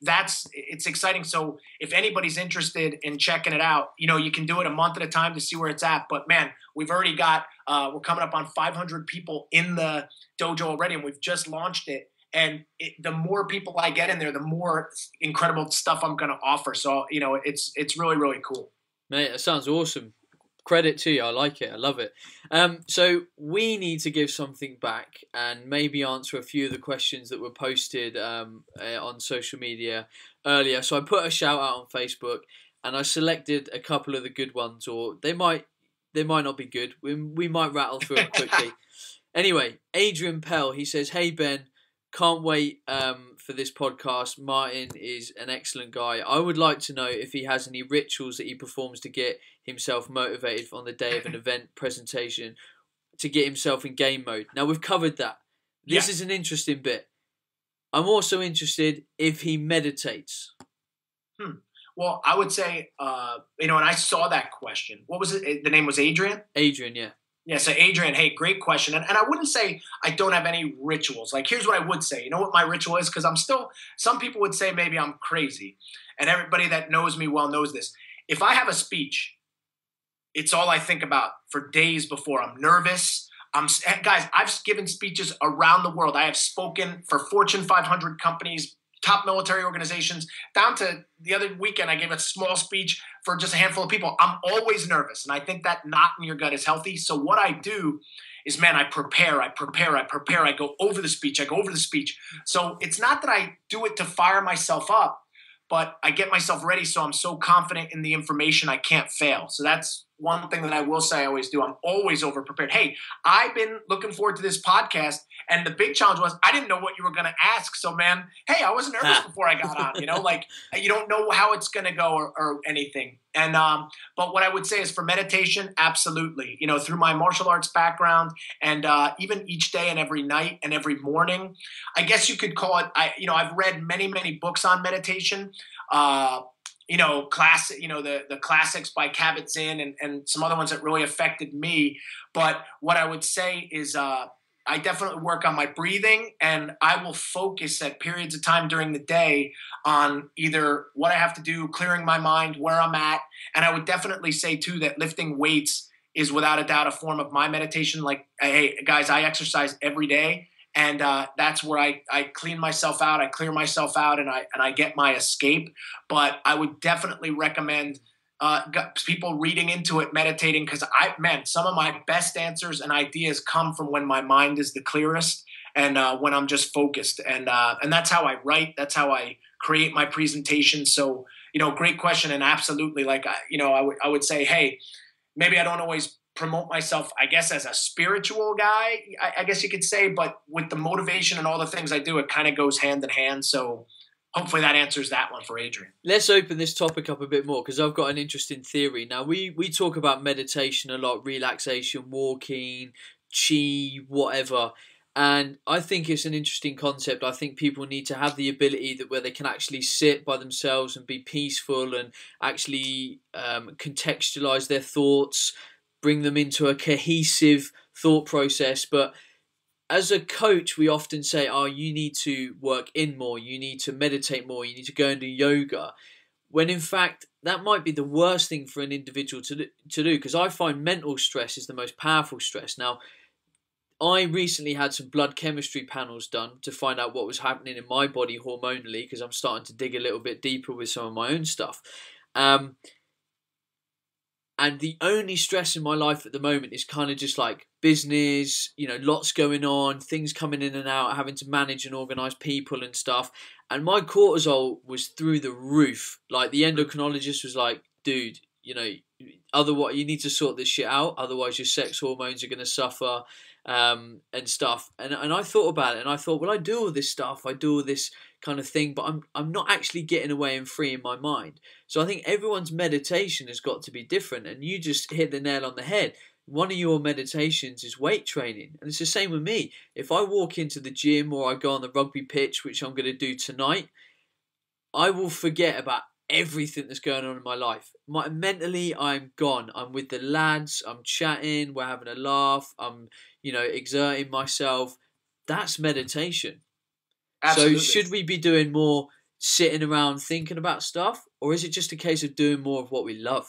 it's exciting. So if anybody's interested in checking it out, you can do it a month at a time to see where it's at. But man, we've already got, we're coming up on 500 people in the dojo already, and we've just launched it. And the more people I get in there, the more incredible stuff I'm going to offer. So, it's really, really cool. Mate, that sounds awesome. Credit to you. I like it. I love it. So we need to give something back and maybe answer a few of the questions that were posted on social media earlier. So I put a shout out on Facebook and I selected a couple of the good ones, or they might not be good. We might rattle through it quickly. Anyway, Adrian Pell, he says, hey Ben, can't wait for this podcast. Martin is an excellent guy. I would like to know if he has any rituals that he performs to get himself motivated on the day of an event, presentation, to get himself in game mode. Now, we've covered that. This is an interesting bit. I'm also interested if he meditates. Well, I would say, and I saw that question. What was it? The name was Adrian? Adrian, yeah. Yeah, so Adrian, hey, great question. And I wouldn't say I don't have any rituals. Like, here's what I would say. You know what my ritual is? Because some people would say maybe I'm crazy. And everybody that knows me well knows this. If I have a speech, it's all I think about for days before. I'm nervous. Guys, I've given speeches around the world. I have spoken for Fortune 500 companies, top military organizations, down to the other weekend I gave a small speech for just a handful of people. I'm always nervous, and I think that knot in your gut is healthy. So what I do is, man, I prepare. I go over the speech. So it's not that I do it to fire myself up, but I get myself ready so I'm so confident in the information I can't fail. So that's one thing that I will say I always do. I'm always over-prepared. Hey, I've been looking forward to this podcast, and the big challenge was I didn't know what you were going to ask. So, man, hey, I was nervous before I got on. Like you don't know how it's going to go or anything. And but what I would say is for meditation, absolutely. Through my martial arts background and even each day and every night and every morning, I guess you could call it. I've read many, many books on meditation. The classics by Kabat-Zinn and some other ones that really affected me. But what I would say is I definitely work on my breathing, and I will focus at periods of time during the day on either what I have to do, clearing my mind, where I'm at. And I would definitely say, too, that lifting weights is without a doubt a form of my meditation. Like, hey, guys, I exercise every day. And that's where I clean myself out, I clear myself out, and I get my escape. But I would definitely recommend people reading into it, meditating, because some of my best answers and ideas come from when my mind is the clearest and when I'm just focused. And that's how I write. That's how I create my presentation. So, great question. And absolutely, I would say, hey, maybe I don't always promote myself, I guess, as a spiritual guy, I guess you could say, but with the motivation and all the things I do, it kind of goes hand in hand. So hopefully that answers that one for Adrian. Let's open this topic up a bit more because I've got an interesting theory. Now, we talk about meditation a lot, relaxation, walking, chi, whatever. And I think it's an interesting concept. I think people need to have the ability where they can actually sit by themselves and be peaceful and actually contextualize their thoughts, bring them into a cohesive thought process. But as a coach, we often say, you need to work in more, you need to meditate more, you need to go and do yoga. When in fact, that might be the worst thing for an individual to do, because I find mental stress is the most powerful stress. Now, I recently had some blood chemistry panels done to find out what was happening in my body hormonally, because I'm starting to dig a little bit deeper with some of my own stuff. And the only stress in my life at the moment is kind of just like business, lots going on, things coming in and out, having to manage and organise people and stuff. And my cortisol was through the roof. Like the endocrinologist was like, dude, otherwise you need to sort this shit out. Otherwise your sex hormones are going to suffer and stuff. And I thought about it and I thought, well, I do all this stuff. I do all this kind of thing, but I'm not actually getting away and free in my mind. So I think everyone's meditation has got to be different, and you just hit the nail on the head. One of your meditations is weight training, and it's the same with me. If I walk into the gym or I go on the rugby pitch, which I'm going to do tonight, I will forget about everything that's going on in my life. Mentally, I'm gone. I'm with the lads, I'm chatting, we're having a laugh, I'm exerting myself. That's meditation. Absolutely. So should we be doing more sitting around thinking about stuff, or is it just a case of doing more of what we love?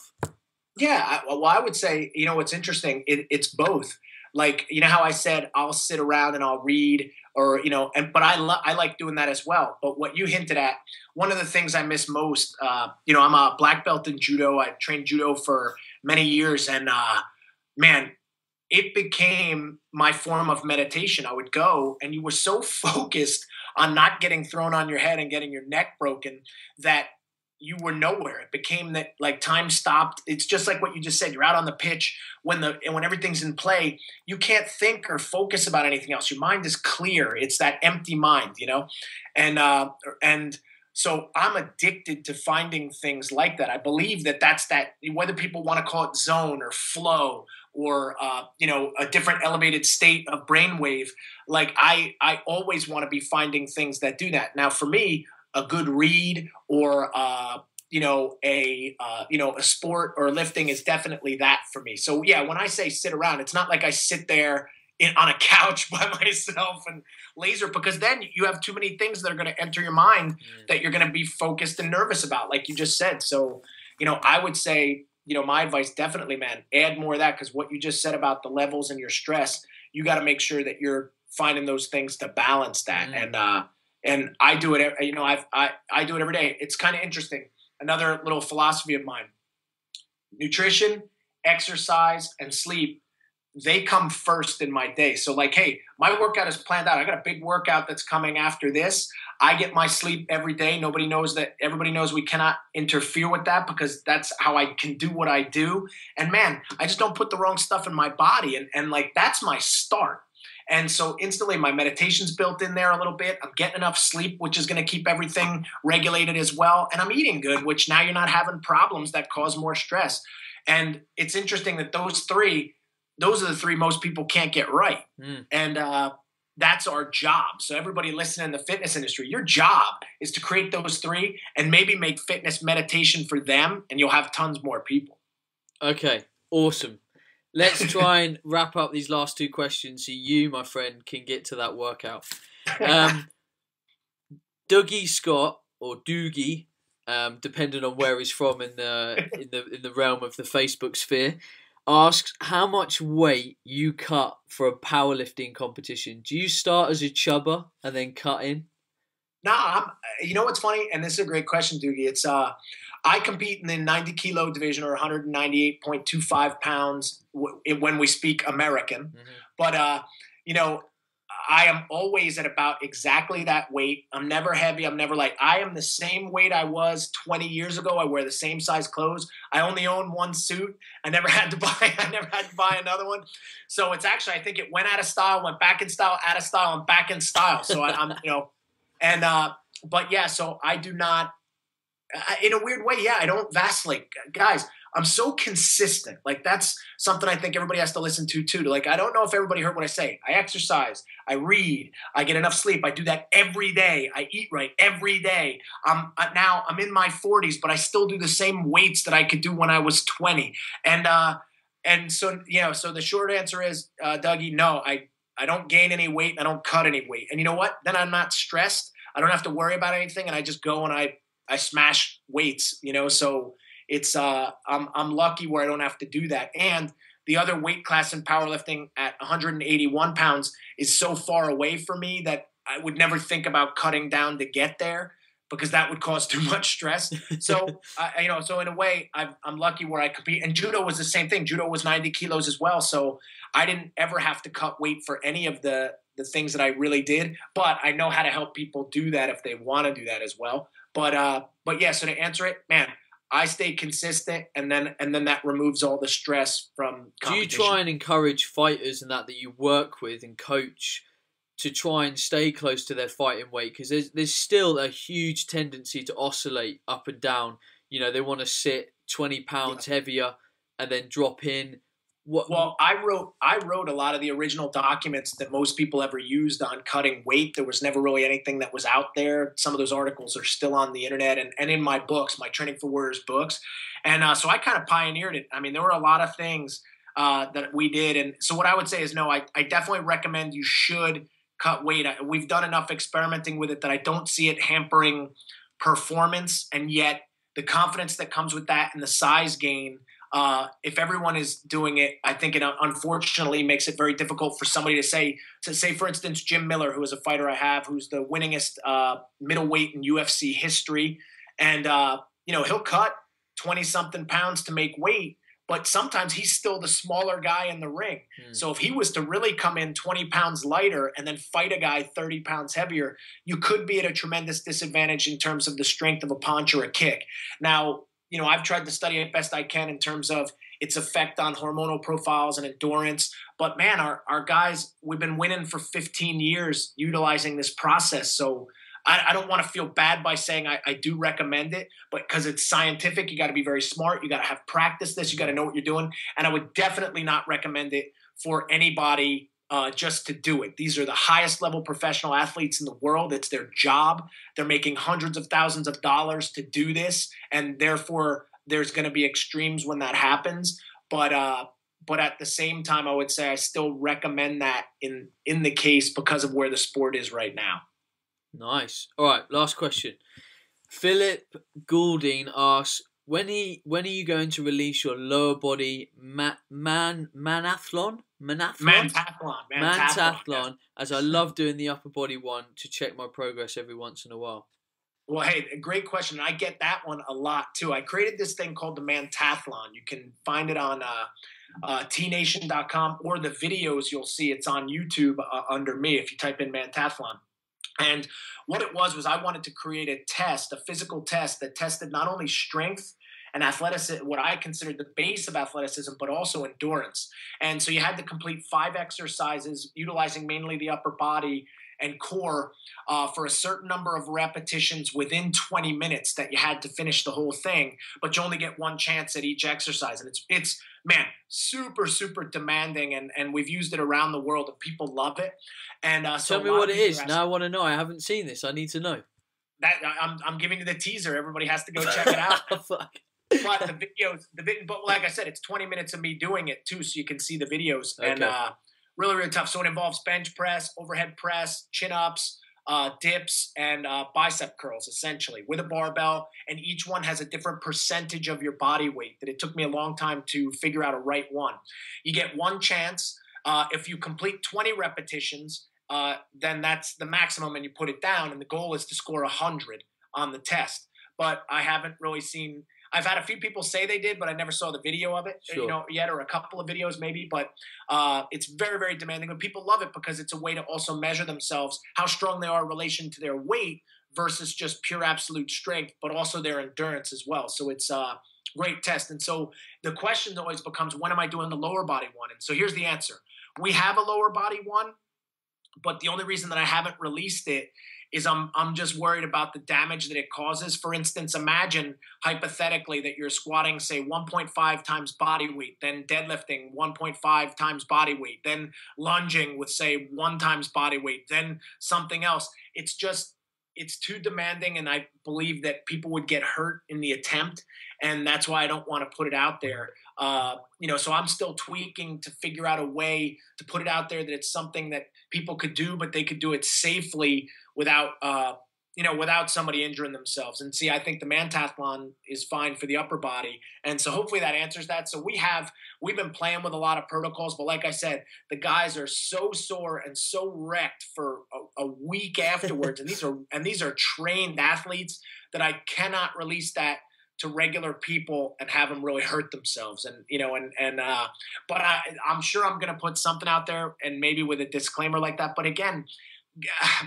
Yeah, I would say, what's interesting, it's both. Like, how I said, I'll sit around and I'll read, but I like doing that as well. But what you hinted at, one of the things I miss most, I'm a black belt in judo. I trained judo for many years, and man, it became my form of meditation. I would go, and you were so focused on not getting thrown on your head and getting your neck broken that you were nowhere. It became that, like, time stopped. It's just like what you just said. You're out on the pitch when everything's in play. You can't think or focus about anything else. Your mind is clear. It's that empty mind, And So I'm addicted to finding things like that. I believe that that's that, whether people want to call it zone or flow or, a different elevated state of brainwave. Like I always want to be finding things that do that. Now, for me, a good read or, a sport or lifting is definitely that for me. So yeah, when I say sit around, it's not like I sit there on a couch by myself and laser, because then you have too many things that are going to enter your mind that you're going to be focused and nervous about, like you just said. So, I would say, my advice definitely, man, add more of that, because what you just said about the levels and your stress, you got to make sure that you're finding those things to balance that. And I do it, I do it every day. It's kind of interesting. Another little philosophy of mine: nutrition, exercise, and sleep, they come first in my day. So like, hey, my workout is planned out. I got a big workout that's coming after this. I get my sleep every day. Nobody knows that. Everybody knows we cannot interfere with that, because that's how I can do what I do. And man, I just don't put the wrong stuff in my body. And like, that's my start. And so instantly my meditation's built in there a little bit. I'm getting enough sleep, which is going to keep everything regulated as well. And I'm eating good, which now you're not having problems that cause more stress. And it's interesting that those are the three most people can't get right. And that's our job. So everybody listening in the fitness industry, your job is to create those three and maybe make fitness meditation for them, and you'll have tons more people. Okay, awesome. Let's try and wrap up these last two questions so you, my friend, can get to that workout. Dougie Scott, or Doogie, depending on where he's from in the realm of the Facebook sphere, asks how much weight you cut for a powerlifting competition. Do you start as a chubber and then cut in? No, you know what's funny? And this is a great question, Doogie. It's I compete in the 90 kilo division, or 198.25 pounds when we speak American. But, I am always at about exactly that weight. I'm never heavy. I'm never light. I am the same weight I was 20 years ago. I wear the same size clothes. I only own one suit. I never had to buy another one. So it's actually, I think it went out of style, went back in style, out of style, and back in style. So but yeah, so I do not, in a weird way, yeah, I don't vacillate. Guys, I'm so consistent. Like, that's something I think everybody has to listen to too. Like, I don't know if everybody heard what I say. I exercise, I read, I get enough sleep. I do that every day. I eat right every day. Now I'm in my 40s, but I still do the same weights that I could do when I was 20. And so, so the short answer is, Dougie, no, I don't gain any weight. I don't cut any weight. And you know what? Then I'm not stressed. I don't have to worry about anything. And I just go and I smash weights, so it's, I'm lucky where I don't have to do that. And the other weight class in powerlifting at 181 pounds is so far away from me that I would never think about cutting down to get there, because that would cause too much stress. So, so in a way, I'm lucky where I compete. And judo was the same thing. Judo was 90 kilos as well. So I didn't ever have to cut weight for any of the things that I really did. But I know how to help people do that if they want to do that as well. But yeah, so to answer it, man, I stay consistent, and then that removes all the stress from competition. Do you try and encourage fighters and that you work with and coach to try and stay close to their fighting weight? Because there's still a huge tendency to oscillate up and down. They want to sit 20 pounds heavier and then drop in. Well, I wrote a lot of the original documents that most people ever used on cutting weight. There was never really anything that was out there. Some of those articles are still on the internet and in my books, my Training for Warriors books. And so I kind of pioneered it. I mean, there were a lot of things that we did. And so what I would say is, no, I definitely recommend you should cut weight. We've done enough experimenting with it that I don't see it hampering performance. And yet the confidence that comes with that and the size gain, if everyone is doing it, I think it unfortunately makes it very difficult for somebody to say, for instance, Jim Miller, who is a fighter I have, who's the winningest middleweight in UFC history. And, he'll cut 20-something pounds to make weight, but sometimes he's still the smaller guy in the ring. So if he was to really come in 20 pounds lighter and then fight a guy 30 pounds heavier, you could be at a tremendous disadvantage in terms of the strength of a punch or a kick. Now, I've tried to study it best I can in terms of its effect on hormonal profiles and endurance. But man, our guys, we've been winning for 15 years utilizing this process. So I don't want to feel bad by saying I do recommend it, but because it's scientific, you got to be very smart. You got to have practiced this. You got to know what you're doing. And I would definitely not recommend it for anybody just to do it. These are the highest level professional athletes in the world. It's their job. They're making hundreds of thousands of dollars to do this. And therefore, there's going to be extremes when that happens. But at the same time, I would say I still recommend that in the case because of where the sport is right now. Nice. All right, last question. Philip Goulding asks, when are you going to release your lower body manathlon? Mantathlon, as I love doing the upper body one to check my progress every once in a while. Well, hey, a great question. I get that one a lot too. I created this thing called the Mantathlon. You can find it on tnation.com, or the videos you'll see. It's on YouTube under me if you type in Mantathlon. And what it was I wanted to create a physical test that tested not only strength and athleticism, what I considered the base of athleticism, but also endurance. And so you had to complete 5 exercises utilizing mainly the upper body and core for a certain number of repetitions within 20 minutes that you had to finish the whole thing, but you only get one chance at each exercise. And it's man, super, super demanding, and we've used it around the world, and people love it. And so tell me what it is. Now I want to know. I haven't seen this. I need to know. That I'm giving you the teaser. Everybody has to go check it out. Fuck. But but like I said, it's 20 minutes of me doing it too, so you can see the videos. Okay. And really, really tough. So it involves bench press, overhead press, chin-ups, dips, and bicep curls, essentially, with a barbell. And each one has a different percentage of your body weight that it took me a long time to figure out a right one. You get one chance. If you complete 20 repetitions, then that's the maximum, and you put it down. And the goal is to score 100 on the test. But I haven't really seen – I've had a few people say they did, but I never saw the video of it, yet, or a couple of videos maybe. But it's very, very demanding. But people love it because it's a way to also measure themselves, how strong they are in relation to their weight versus just pure absolute strength, but also their endurance as well. So it's a great test. And so the question always becomes, when am I doing the lower body one? And so here's the answer. We have a lower body one, but the only reason that I haven't released it is I'm just worried about the damage that it causes. For instance, imagine hypothetically that you're squatting, say, 1.5 times body weight, then deadlifting 1.5 times body weight, then lunging with, say, 1 times body weight, then something else. It's too demanding, and I believe that people would get hurt in the attempt, and that's why I don't want to put it out there. So I'm still tweaking to figure out a way to put it out there that it's something that people could do, but they could do it safely without somebody injuring themselves. And see, I think the Mantathlon is fine for the upper body. And so hopefully that answers that. So we've been playing with a lot of protocols, but like I said, the guys are so sore and so wrecked for a week afterwards. and these are trained athletes that I cannot release that to regular people and have them really hurt themselves. But I'm sure I'm going to put something out there, and maybe with a disclaimer like that. But again,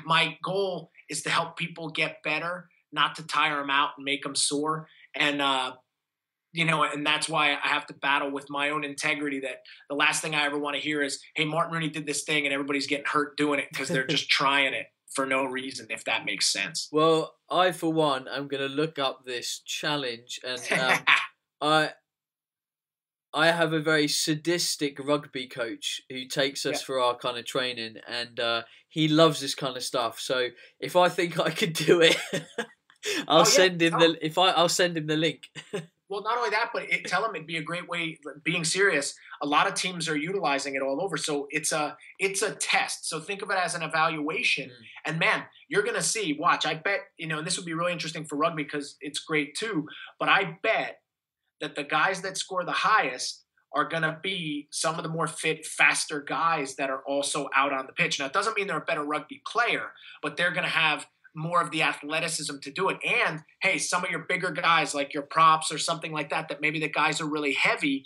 my goal is to help people get better, not to tire them out and make them sore. And, and that's why I have to battle with my own integrity, that the last thing I ever want to hear is, hey, Martin Rooney did this thing and everybody's getting hurt doing it because they're just trying it for no reason, if that makes sense. Well, I, for one, am going to look up this challenge, and I have a very sadistic rugby coach who takes us for our kind of training, and he loves this kind of stuff. So if I think I could do it, I'll send him the link. Well, not only that, but tell him it'd be a great way. Being serious, a lot of teams are utilizing it all over. So it's a test. So think of it as an evaluation. And man, you're gonna see. Watch, I bet and this would be really interesting for rugby because it's great too. But I bet that the guys that score the highest are going to be some of the more fit, faster guys that are also out on the pitch. Now, it doesn't mean they're a better rugby player, but they're going to have more of the athleticism to do it. And, hey, some of your bigger guys, like your props or something like that, that maybe the guys are really heavy,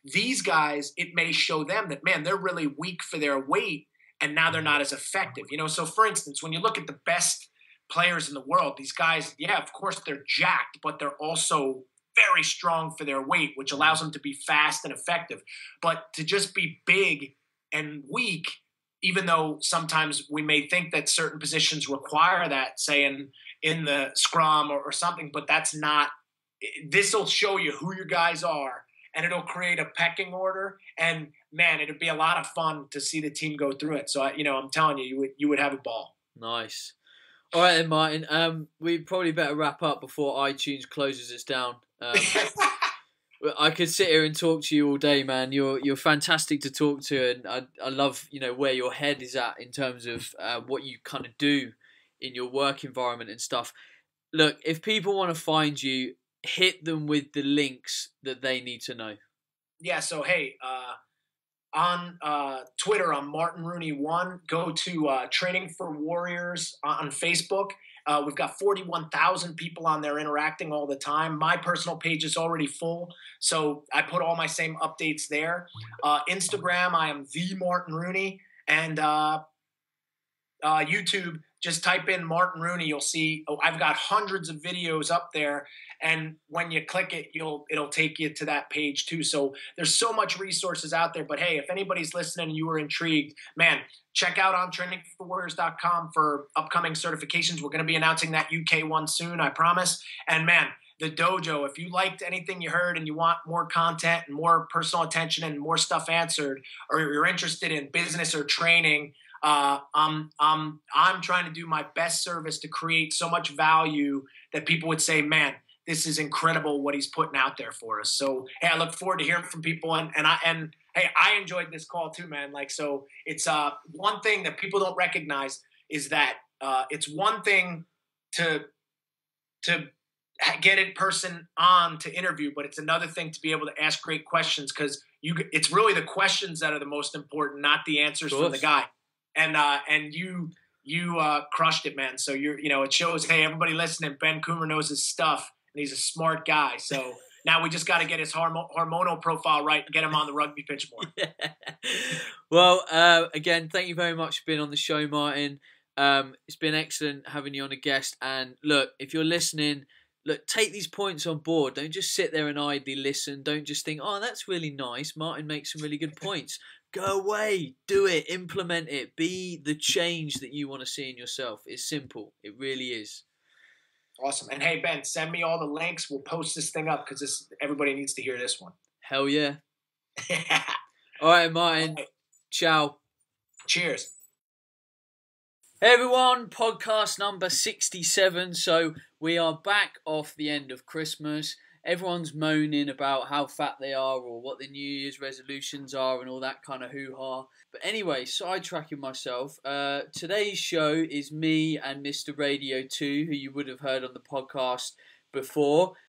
these guys, it may show them that, man, they're really weak for their weight, and now they're not as effective. So, for instance, when you look at the best players in the world, these guys, yeah, of course, they're jacked, but they're also very strong for their weight, which allows them to be fast and effective. But to just be big and weak, even though sometimes we may think that certain positions require that, say in the scrum or something, but that's not. This will show you who your guys are, and it'll create a pecking order. And man, it'd be a lot of fun to see the team go through it. So I'm telling you, you would have a ball. Nice. All right then, Martin. We probably better wrap up before iTunes closes us down. I could sit here and talk to you all day, man. You're fantastic to talk to, and I love where your head is at in terms of what you kind of do in your work environment and stuff. Look, if people want to find you, hit them with the links that they need to know. Yeah. So hey, on Twitter, I'm Martin Rooney 1. Go to Training for Warriors on Facebook. We've got 41,000 people on there interacting all the time. My personal page is already full, so I put all my same updates there. Instagram, I am the Martin Rooney, and YouTube, just type in Martin Rooney. You'll see I've got hundreds of videos up there, and when you click it, it'll take you to that page too. So there's so much resources out there. But hey, if anybody's listening and you were intrigued, man, check out on trainingforwarriors.com for upcoming certifications. We're going to be announcing that UK one soon, I promise. And man, the dojo, if you liked anything you heard and you want more content and more personal attention and more stuff answered, or you're interested in business or training, I'm trying to do my best service to create so much value that people would say, man, this is incredible what he's putting out there for us. So, hey, I look forward to hearing from people, and hey, I enjoyed this call too, man. Like, so it's one thing that people don't recognize is that it's one thing to get a person on to interview, but it's another thing to be able to ask great questions, because it's really the questions that are the most important, not the answers from the guy. And you crushed it, man. So it shows, hey, everybody listening, Ben Coomber knows his stuff, and he's a smart guy. So now we just got to get his hormonal profile right and get him on the rugby pitch more. Yeah. Well, again, thank you very much for being on the show, Martin. It's been excellent having you on a guest. And look, if you're listening, take these points on board. Don't just sit there and idly listen. Don't just think, oh, that's really nice. Martin makes some really good points. Go away, do it, implement it, be the change that you want to see in yourself. It's simple. It really is. Awesome. And hey, Ben, send me all the links. We'll post this thing up because everybody needs to hear this one. Hell yeah. All right, Martin. All right. Ciao. Cheers. Hey everyone, podcast number 67. So we are back off the end of Christmas. Everyone's moaning about how fat they are or what the New Year's resolutions are and all that kind of hoo-ha. But anyway, sidetracking myself, today's show is me and Mr. Radio 2, who you would have heard on the podcast before.